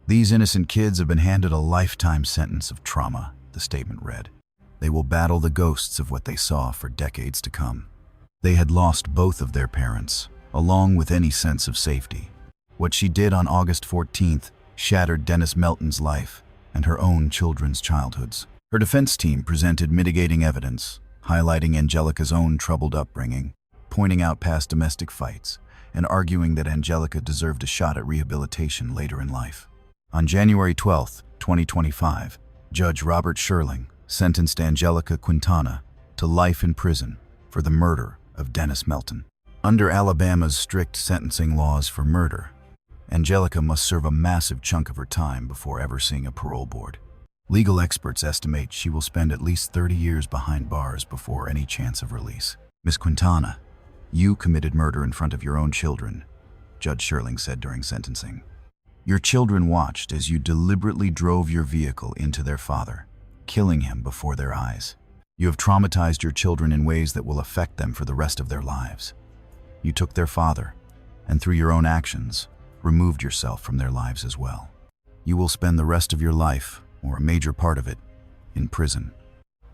"These innocent kids have been handed a lifetime sentence of trauma," the statement read. "They will battle the ghosts of what they saw for decades to come." They had lost both of their parents, along with any sense of safety. What she did on August 14th shattered Dennis Melton's life and her own children's childhoods. Her defense team presented mitigating evidence, highlighting Angelica's own troubled upbringing, pointing out past domestic fights, and arguing that Angelica deserved a shot at rehabilitation later in life. On January 12, 2025, Judge Robert Sherling sentenced Angelica Quintana to life in prison for the murder of Dennis Melton. Under Alabama's strict sentencing laws for murder, Angelica must serve a massive chunk of her time before ever seeing a parole board. Legal experts estimate she will spend at least 30 years behind bars before any chance of release. "Miss Quintana, you committed murder in front of your own children," Judge Sherling said during sentencing. "Your children watched as you deliberately drove your vehicle into their father, killing him before their eyes. You have traumatized your children in ways that will affect them for the rest of their lives. You took their father, and through your own actions, removed yourself from their lives as well. You will spend the rest of your life, or a major part of it, in prison.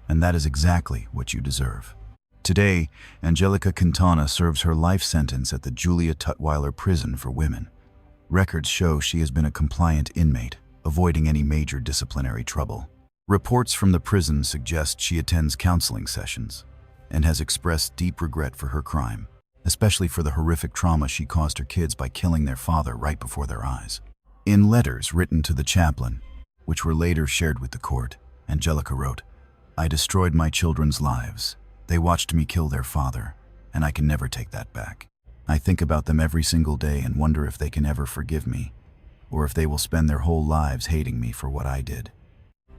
And that is exactly what you deserve." Today, Angelica Quintana serves her life sentence at the Julia Tutwiler Prison for Women. Records show she has been a compliant inmate, avoiding any major disciplinary trouble. Reports from the prison suggest she attends counseling sessions and has expressed deep regret for her crime, especially for the horrific trauma she caused her kids by killing their father right before their eyes. In letters written to the chaplain, which were later shared with the court, Angelica wrote, "I destroyed my children's lives. They watched me kill their father, and I can never take that back. I think about them every single day and wonder if they can ever forgive me, or if they will spend their whole lives hating me for what I did.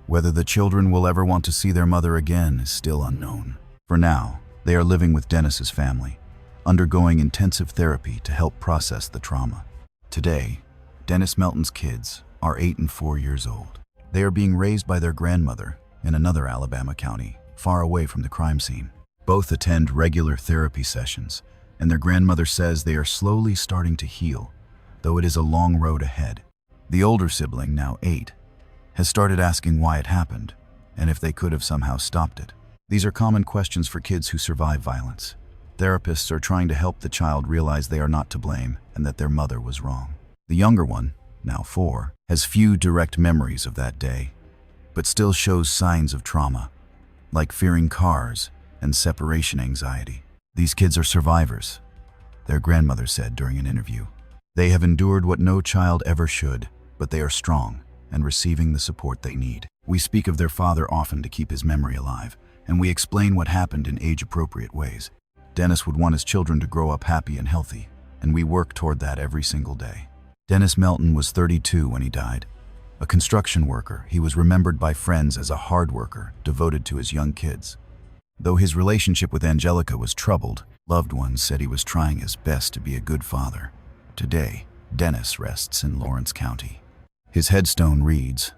Whether the children will ever want to see their mother again is still unknown. For now, they are living with Dennis's family, undergoing intensive therapy to help process the trauma. Today, Dennis Melton's kids are 8 and 4 years old. They are being raised by their grandmother in another Alabama county, far away from the crime scene. Both attend regular therapy sessions, and their grandmother says they are slowly starting to heal, though it is a long road ahead. The older sibling, now 8, has started asking why it happened, and if they could have somehow stopped it. These are common questions for kids who survive violence. Therapists are trying to help the child realize they are not to blame and that their mother was wrong. The younger one, now 4, has few direct memories of that day, but still shows signs of trauma, like fearing cars and separation anxiety. These kids are survivors, their grandmother said during an interview. They have endured what no child ever should, but they are strong and receiving the support they need. We speak of their father often to keep his memory alive, and we explain what happened in age-appropriate ways. Dennis would want his children to grow up happy and healthy, and we worked toward that every single day. Dennis Melton was 32 when he died. A construction worker, he was remembered by friends as a hard worker, devoted to his young kids. Though his relationship with Angelica was troubled, loved ones said he was trying his best to be a good father. Today, Dennis rests in Lawrence County. His headstone reads,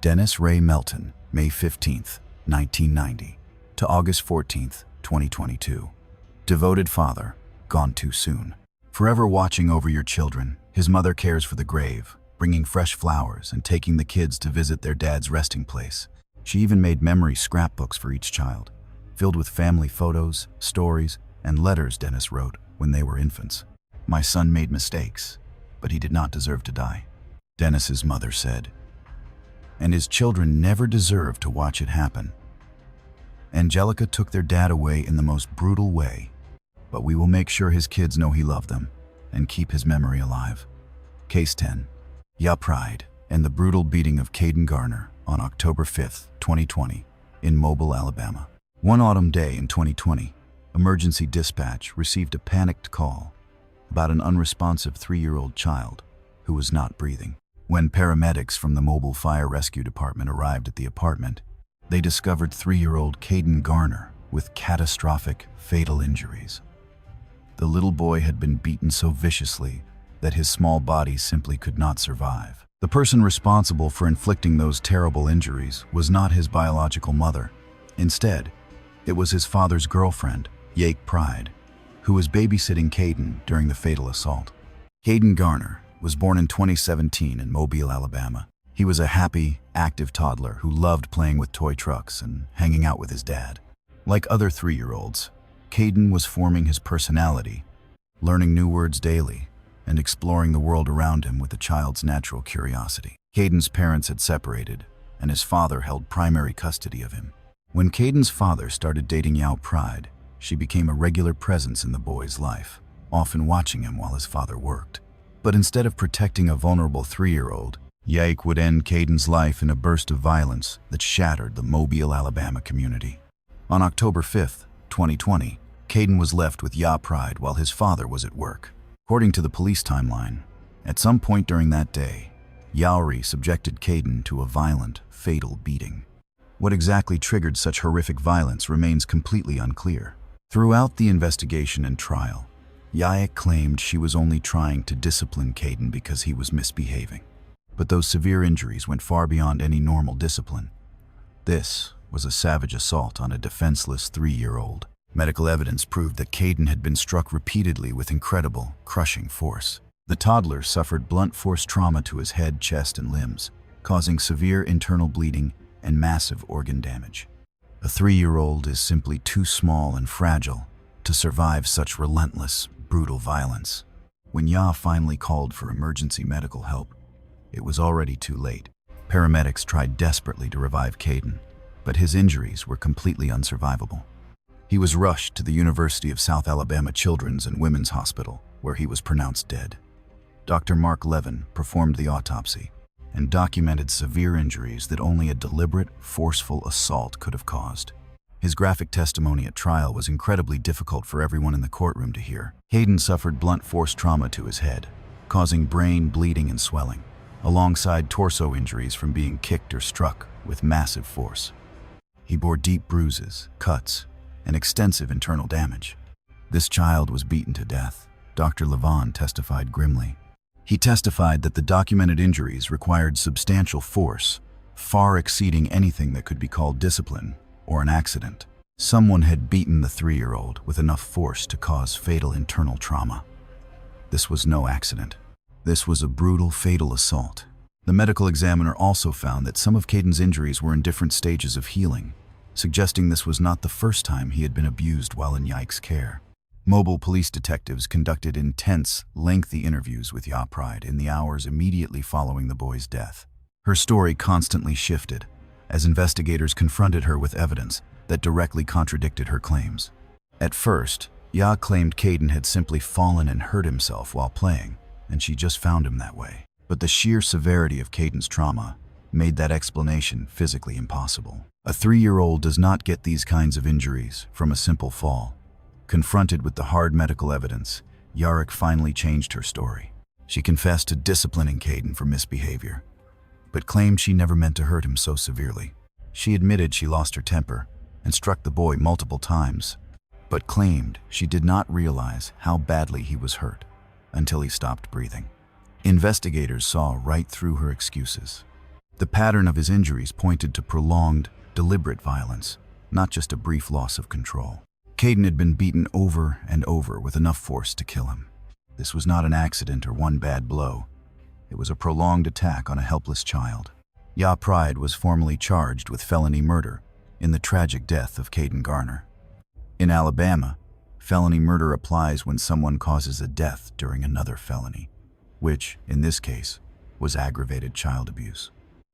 Dennis Ray Melton, May 15, 1990 to August 14, 2022. Devoted father, gone too soon. Forever watching over your children, his mother cares for the grave, bringing fresh flowers and taking the kids to visit their dad's resting place. She even made memory scrapbooks for each child, filled with family photos, stories, and letters Dennis wrote when they were infants. My son made mistakes, but he did not deserve to die, Dennis's mother said. And his children never deserved to watch it happen. Angelica took their dad away in the most brutal way, but we will make sure his kids know he loved them and keep his memory alive. Case 10. Ya Pride and the brutal beating of Caden Garner on October 5, 2020, in Mobile, Alabama. One autumn day in 2020, emergency dispatch received a panicked call about an unresponsive 3-year-old child who was not breathing. When paramedics from the Mobile Fire Rescue Department arrived at the apartment, they discovered 3-year-old Caden Garner with catastrophic, fatal injuries. The little boy had been beaten so viciously that his small body simply could not survive. The person responsible for inflicting those terrible injuries was not his biological mother. Instead, it was his father's girlfriend, Yake Pride, who was babysitting Caden during the fatal assault. Caden Garner was born in 2017 in Mobile, Alabama. He was a happy, active toddler who loved playing with toy trucks and hanging out with his dad. Like other 3-year-olds, Caden was forming his personality, learning new words daily, and exploring the world around him with a child's natural curiosity. Caden's parents had separated, and his father held primary custody of him. When Caden's father started dating Yao Pride, she became a regular presence in the boy's life, often watching him while his father worked. But instead of protecting a vulnerable 3-year-old, Yake would end Caden's life in a burst of violence that shattered the Mobile, Alabama community. On October 5, 2020, Caden was left with Ya Pride while his father was at work. According to the police timeline, at some point during that day, Yauri subjected Caden to a violent, fatal beating. What exactly triggered such horrific violence remains completely unclear. Throughout the investigation and trial, Yaik claimed she was only trying to discipline Caden because he was misbehaving. But those severe injuries went far beyond any normal discipline. This was a savage assault on a defenseless 3-year-old. Medical evidence proved that Caden had been struck repeatedly with incredible, crushing force. The toddler suffered blunt force trauma to his head, chest, and limbs, causing severe internal bleeding and massive organ damage. A 3-year-old is simply too small and fragile to survive such relentless, brutal violence. When Ya finally called for emergency medical help, it was already too late. Paramedics tried desperately to revive Caden, but his injuries were completely unsurvivable. He was rushed to the University of South Alabama Children's and Women's Hospital, where he was pronounced dead. Dr. Mark Levin performed the autopsy and documented severe injuries that only a deliberate, forceful assault could have caused. His graphic testimony at trial was incredibly difficult for everyone in the courtroom to hear. Caden suffered blunt force trauma to his head, causing brain bleeding and swelling, alongside torso injuries from being kicked or struck with massive force. He bore deep bruises, cuts, and extensive internal damage. This child was beaten to death, Dr. Levin testified grimly. He testified that the documented injuries required substantial force, far exceeding anything that could be called discipline or an accident. Someone had beaten the 3-year-old with enough force to cause fatal internal trauma. This was no accident. This was a brutal, fatal assault. The medical examiner also found that some of Caden's injuries were in different stages of healing, suggesting this was not the first time he had been abused while in Yike's care. Mobile police detectives conducted intense, lengthy interviews with Ya Pride in the hours immediately following the boy's death. Her story constantly shifted as investigators confronted her with evidence that directly contradicted her claims. At first, Ya claimed Caden had simply fallen and hurt himself while playing, and she just found him that way. But the sheer severity of Caden's trauma made that explanation physically impossible. A 3-year-old does not get these kinds of injuries from a simple fall. Confronted with the hard medical evidence, Yarrick finally changed her story. She confessed to disciplining Caden for misbehavior, but claimed she never meant to hurt him so severely. She admitted she lost her temper and struck the boy multiple times, but claimed she did not realize how badly he was hurt until he stopped breathing. Investigators saw right through her excuses. The pattern of his injuries pointed to prolonged, deliberate violence, not just a brief loss of control. Caden had been beaten over and over with enough force to kill him. This was not an accident or one bad blow. It was a prolonged attack on a helpless child. Ya Pride was formally charged with felony murder in the tragic death of Caden Garner. In Alabama, felony murder applies when someone causes a death during another felony, which, in this case, was aggravated child abuse.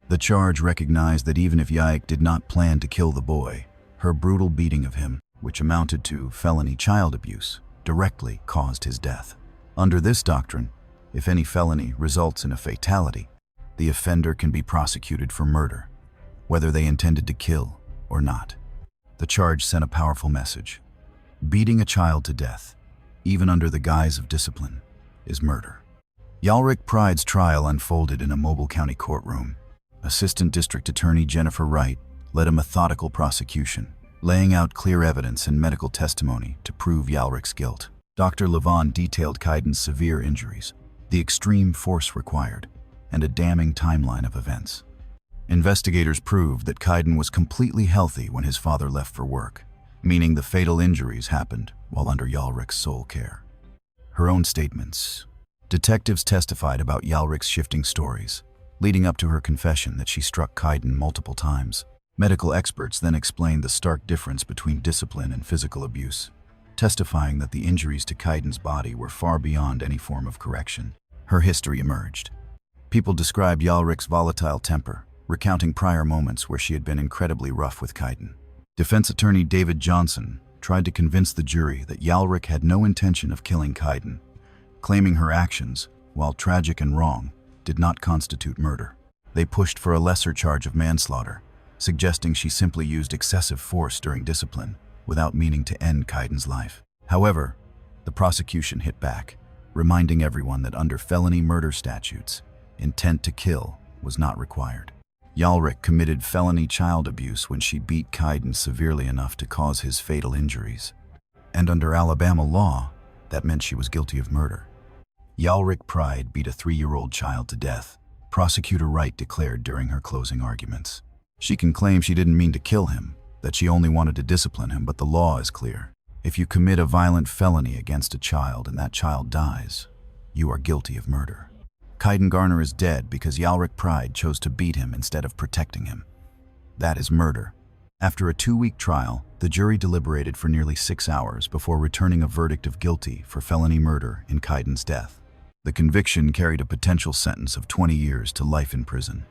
The charge recognized that even if Yarrick did not plan to kill the boy, her brutal beating of him, which amounted to felony child abuse, directly caused his death. Under this doctrine, if any felony results in a fatality, the offender can be prosecuted for murder, whether they intended to kill or not. The charge sent a powerful message. Beating a child to death, even under the guise of discipline, is murder. Yarrick Pride's trial unfolded in a Mobile County courtroom. Assistant District Attorney Jennifer Wright led a methodical prosecution, laying out clear evidence and medical testimony to prove Yarrick's guilt. Dr. Levon detailed Caden's severe injuries, the extreme force required, and a damning timeline of events. Investigators proved that Caden was completely healthy when his father left for work, meaning the fatal injuries happened while under Yarrick's sole care. Her own statements. Detectives testified about Yarrick's shifting stories, leading up to her confession that she struck Caden multiple times. Medical experts then explained the stark difference between discipline and physical abuse, testifying that the injuries to Caden's body were far beyond any form of correction. Her history emerged. People described Yarrick's volatile temper, recounting prior moments where she had been incredibly rough with Caden. Defense attorney David Johnson tried to convince the jury that Yarrick had no intention of killing Caden, claiming her actions, while tragic and wrong, did not constitute murder. They pushed for a lesser charge of manslaughter, suggesting she simply used excessive force during discipline without meaning to end Caden's life. However, the prosecution hit back, reminding everyone that under felony murder statutes, intent to kill was not required. Yarrick committed felony child abuse when she beat Caden severely enough to cause his fatal injuries. And under Alabama law, that meant she was guilty of murder. Yarrick Pride beat a 3-year-old child to death, Prosecutor Wright declared during her closing arguments. She can claim she didn't mean to kill him, that she only wanted to discipline him, but the law is clear. If you commit a violent felony against a child and that child dies, you are guilty of murder. Caden Garner is dead because Yarrick Pride chose to beat him instead of protecting him. That is murder. After a 2-week trial, the jury deliberated for nearly 6 hours before returning a verdict of guilty for felony murder in Caden's death. The conviction carried a potential sentence of 20 years to life in prison.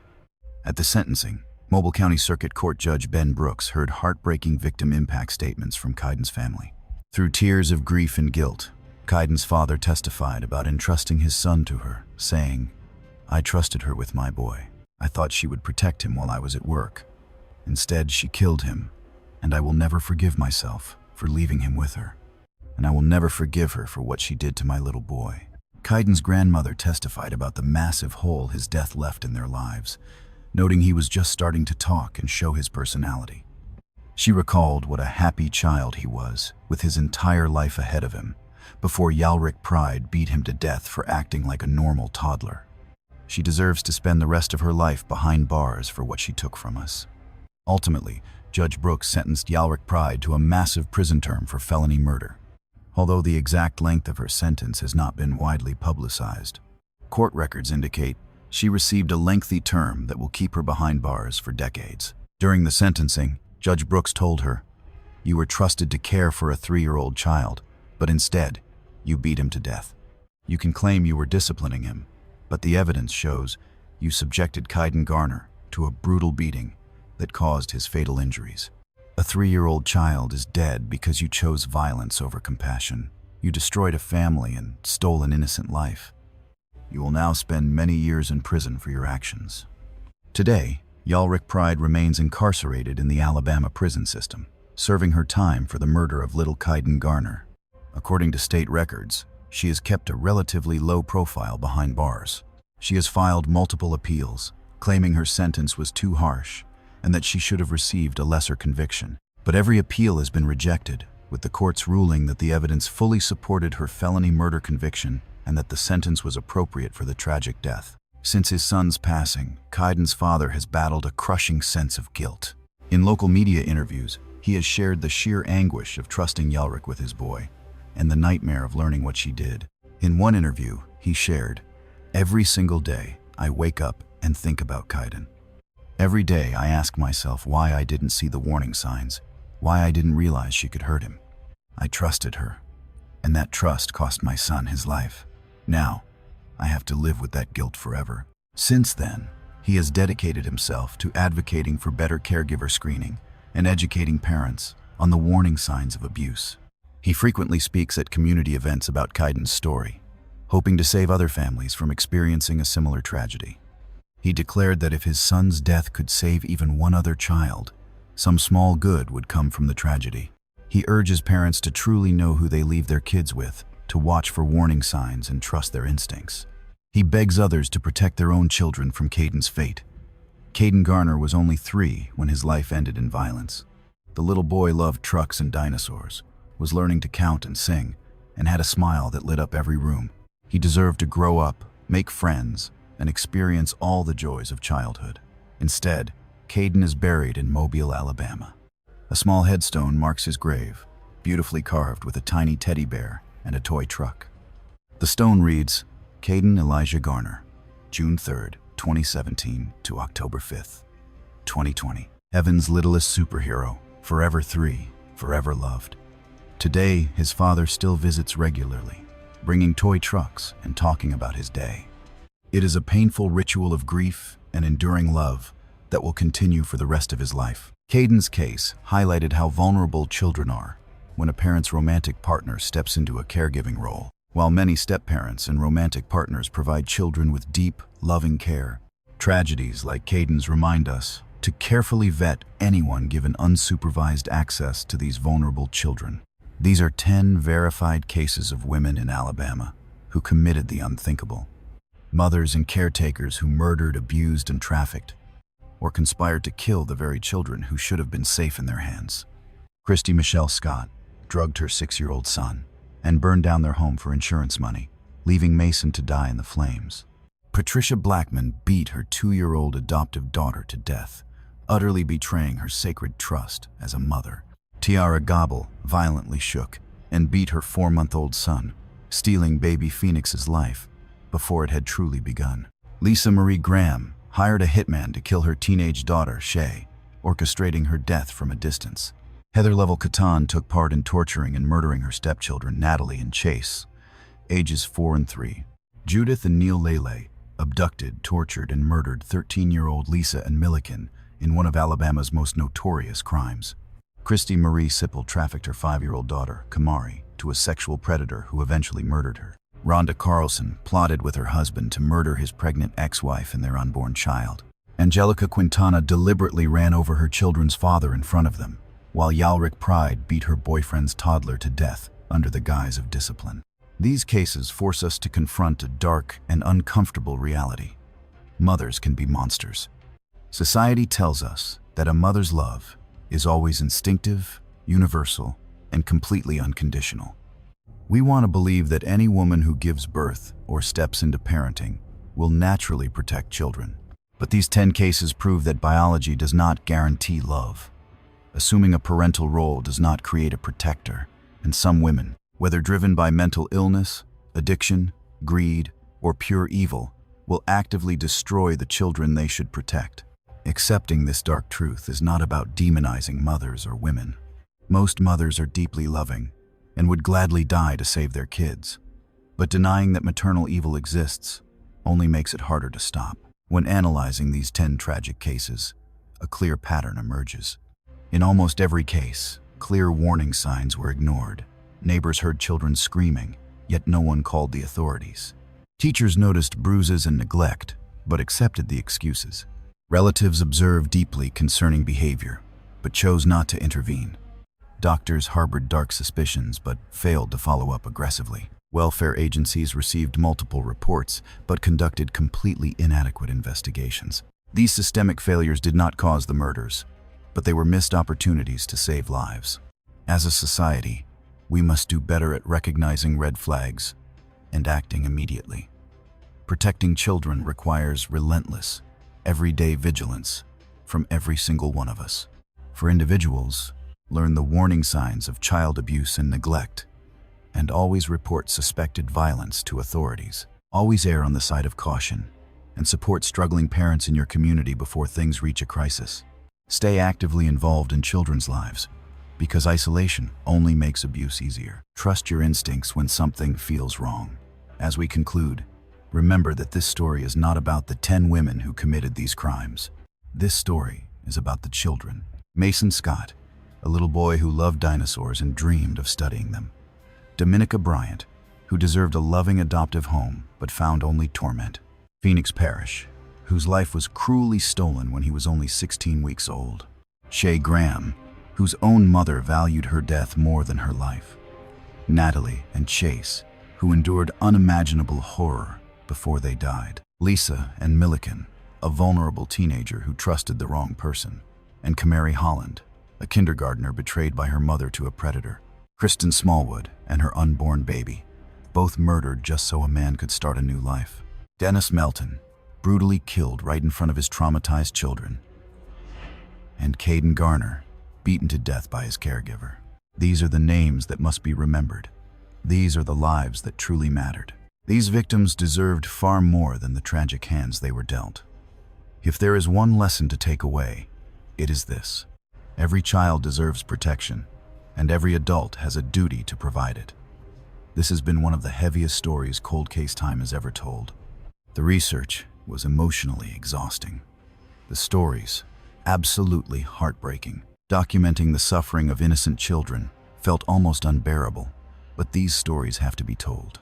At the sentencing, Mobile County Circuit Court Judge Ben Brooks heard heartbreaking victim impact statements from Caden's family. Through tears of grief and guilt, Caden's father testified about entrusting his son to her, saying, "I trusted her with my boy. I thought she would protect him while I was at work. Instead, she killed him, and I will never forgive myself for leaving him with her. And I will never forgive her for what she did to my little boy." Caden's grandmother testified about the massive hole his death left in their lives, noting he was just starting to talk and show his personality. She recalled what a happy child he was, with his entire life ahead of him, before Yarrick Pride beat him to death for acting like a normal toddler. She deserves to spend the rest of her life behind bars for what she took from us. Ultimately, Judge Brooks sentenced Yarrick Pride to a massive prison term for felony murder. Although the exact length of her sentence has not been widely publicized, court records indicate she received a lengthy term that will keep her behind bars for decades. During the sentencing, Judge Brooks told her, "You were trusted to care for a 3-year-old child, but instead, you beat him to death. You can claim you were disciplining him, but the evidence shows you subjected Caden Garner to a brutal beating that caused his fatal injuries. A 3-year-old child is dead because you chose violence over compassion. You destroyed a family and stole an innocent life. You will now spend many years in prison for your actions." Today, Yarrick Pride remains incarcerated in the Alabama prison system, serving her time for the murder of little Caden Garner. According to state records, she has kept a relatively low profile behind bars. She has filed multiple appeals, claiming her sentence was too harsh and that she should have received a lesser conviction. But every appeal has been rejected, with the court's ruling that the evidence fully supported her felony murder conviction and that the sentence was appropriate for the tragic death. Since his son's passing, Kaiden's father has battled a crushing sense of guilt. In local media interviews, he has shared the sheer anguish of trusting Yalrik with his boy and the nightmare of learning what she did. In one interview, he shared, "Every single day, I wake up and think about Kaiden. Every day, I ask myself why I didn't see the warning signs, why I didn't realize she could hurt him. I trusted her, and that trust cost my son his life. Now, I have to live with that guilt forever." Since then, he has dedicated himself to advocating for better caregiver screening and educating parents on the warning signs of abuse. He frequently speaks at community events about Kaiden's story, hoping to save other families from experiencing a similar tragedy. He declared that if his son's death could save even one other child, some small good would come from the tragedy. He urges parents to truly know who they leave their kids with, to watch for warning signs and trust their instincts. He begs others to protect their own children from Kaiden's fate. Kaiden Garner was only 3 when his life ended in violence. The little boy loved trucks and dinosaurs, was learning to count and sing, and had a smile that lit up every room. He deserved to grow up, make friends, and experience all the joys of childhood. Instead, Kaiden is buried in Mobile, Alabama. A small headstone marks his grave, beautifully carved with a tiny teddy bear and a toy truck. The stone reads, Kaiden Elijah Garner, June 3rd, 2017 to October 5th, 2020. Heaven's littlest superhero, forever 3, forever loved. Today, his father still visits regularly, bringing toy trucks and talking about his day. It is a painful ritual of grief and enduring love that will continue for the rest of his life. Kaiden's case highlighted how vulnerable children are when a parent's romantic partner steps into a caregiving role. While many step-parents and romantic partners provide children with deep, loving care, tragedies like Kaiden's remind us to carefully vet anyone given unsupervised access to these vulnerable children. These are 10 verified cases of women in Alabama who committed the unthinkable. Mothers and caretakers who murdered, abused, and trafficked, or conspired to kill the very children who should have been safe in their hands. Christy Michelle Scott drugged her 6-year-old son and burned down their home for insurance money, leaving Mason to die in the flames. Patricia Blackman beat her 2-year-old adoptive daughter to death, utterly betraying her sacred trust as a mother. Tiara Gobble violently shook and beat her 4-month-old son, stealing baby Phoenix's life before it had truly begun. Lisa Marie Graham hired a hitman to kill her teenage daughter, Shay, orchestrating her death from a distance. Heather Level Catan took part in torturing and murdering her stepchildren, Natalie and Chase, ages 4 and 3. Judith Ann Neelley abducted, tortured, and murdered 13-year-old Lisa and Milliken in one of Alabama's most notorious crimes. Christy Marie Sipple trafficked her 5-year-old daughter, Kamari, to a sexual predator who eventually murdered her. Rhonda Carlson plotted with her husband to murder his pregnant ex-wife and their unborn child. Angelica Quintana deliberately ran over her children's father in front of them, while Yalrik Pride beat her boyfriend's toddler to death under the guise of discipline. These cases force us to confront a dark and uncomfortable reality. Mothers can be monsters. Society tells us that a mother's love is always instinctive, universal, and completely unconditional. We want to believe that any woman who gives birth or steps into parenting will naturally protect children. But these 10 cases prove that biology does not guarantee love. Assuming a parental role does not create a protector, and some women, whether driven by mental illness, addiction, greed, or pure evil, will actively destroy the children they should protect. Accepting this dark truth is not about demonizing mothers or women. Most mothers are deeply loving and would gladly die to save their kids. But denying that maternal evil exists only makes it harder to stop. When analyzing these 10 tragic cases, a clear pattern emerges. In almost every case, clear warning signs were ignored. Neighbors heard children screaming, yet no one called the authorities. Teachers noticed bruises and neglect, but accepted the excuses. Relatives observed deeply concerning behavior, but chose not to intervene. Doctors harbored dark suspicions, but failed to follow up aggressively. Welfare agencies received multiple reports, but conducted completely inadequate investigations. These systemic failures did not cause the murders, but they were missed opportunities to save lives. As a society, we must do better at recognizing red flags and acting immediately. Protecting children requires relentless, everyday vigilance from every single one of us. For individuals, learn the warning signs of child abuse and neglect, and always report suspected violence to authorities. Always err on the side of caution, and support struggling parents in your community before things reach a crisis. Stay actively involved in children's lives, because isolation only makes abuse easier. Trust your instincts when something feels wrong. As we conclude, remember that this story is not about the 10 women who committed these crimes. This story is about the children. Mason Scott, a little boy who loved dinosaurs and dreamed of studying them. Dominica Bryant, who deserved a loving adoptive home but found only torment. Phoenix Parrish, whose life was cruelly stolen when he was only 16 weeks old. Shay Graham, whose own mother valued her death more than her life. Natalie and Chase, who endured unimaginable horror before they died. Lisa and Milliken, a vulnerable teenager who trusted the wrong person. And Kamari Holland, a kindergartner betrayed by her mother to a predator. Kristen Smallwood and her unborn baby, both murdered just so a man could start a new life. Dennis Melton, brutally killed right in front of his traumatized children. And Caden Garner, beaten to death by his caregiver. These are the names that must be remembered. These are the lives that truly mattered. These victims deserved far more than the tragic hands they were dealt. If there is one lesson to take away, it is this: every child deserves protection, and every adult has a duty to provide it. This has been one of the heaviest stories Cold Case Time has ever told. The research was emotionally exhausting. The stories, absolutely heartbreaking. Documenting the suffering of innocent children felt almost unbearable, but these stories have to be told.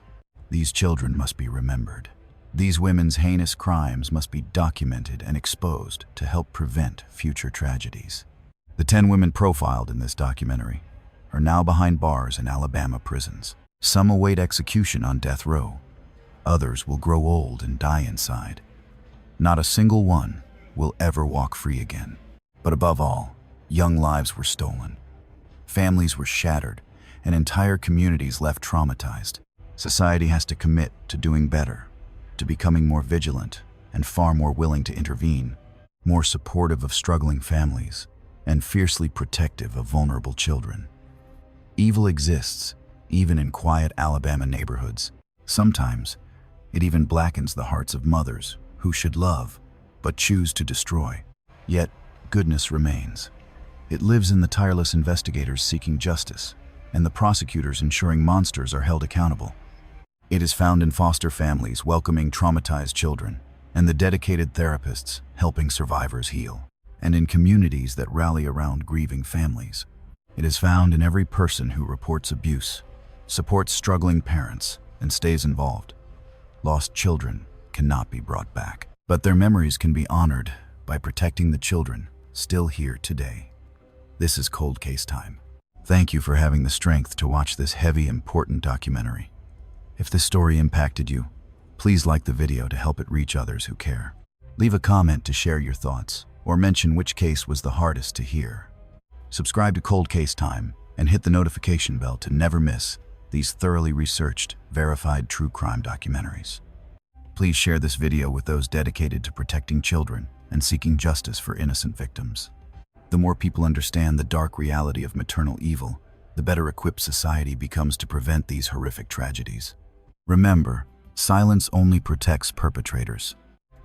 These children must be remembered. These women's heinous crimes must be documented and exposed to help prevent future tragedies. The 10 women profiled in this documentary are now behind bars in Alabama prisons. Some await execution on death row. Others will grow old and die inside. Not a single one will ever walk free again. But above all, young lives were stolen. Families were shattered, and entire communities left traumatized. Society has to commit to doing better, to becoming more vigilant and far more willing to intervene, more supportive of struggling families, and fiercely protective of vulnerable children. Evil exists, even in quiet Alabama neighborhoods. Sometimes, it even blackens the hearts of mothers who should love, but choose to destroy. Yet, goodness remains. It lives in the tireless investigators seeking justice, and the prosecutors ensuring monsters are held accountable. It is found in foster families welcoming traumatized children, and the dedicated therapists helping survivors heal, and in communities that rally around grieving families. It is found in every person who reports abuse, supports struggling parents, and stays involved. Lost children cannot be brought back, but their memories can be honored by protecting the children still here today. This is Cold Case Time. Thank you for having the strength to watch this heavy, important documentary. If this story impacted you, please like the video to help it reach others who care. Leave a comment to share your thoughts, or mention which case was the hardest to hear. Subscribe to Cold Case Time and hit the notification bell to never miss these thoroughly researched, verified true crime documentaries. Please share this video with those dedicated to protecting children and seeking justice for innocent victims. The more people understand the dark reality of maternal evil, the better equipped society becomes to prevent these horrific tragedies. Remember, silence only protects perpetrators.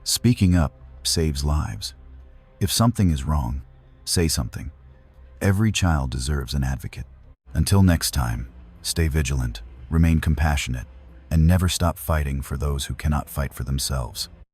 Speaking up saves lives. If something is wrong, say something. Every child deserves an advocate. Until next time, stay vigilant, remain compassionate, and never stop fighting for those who cannot fight for themselves.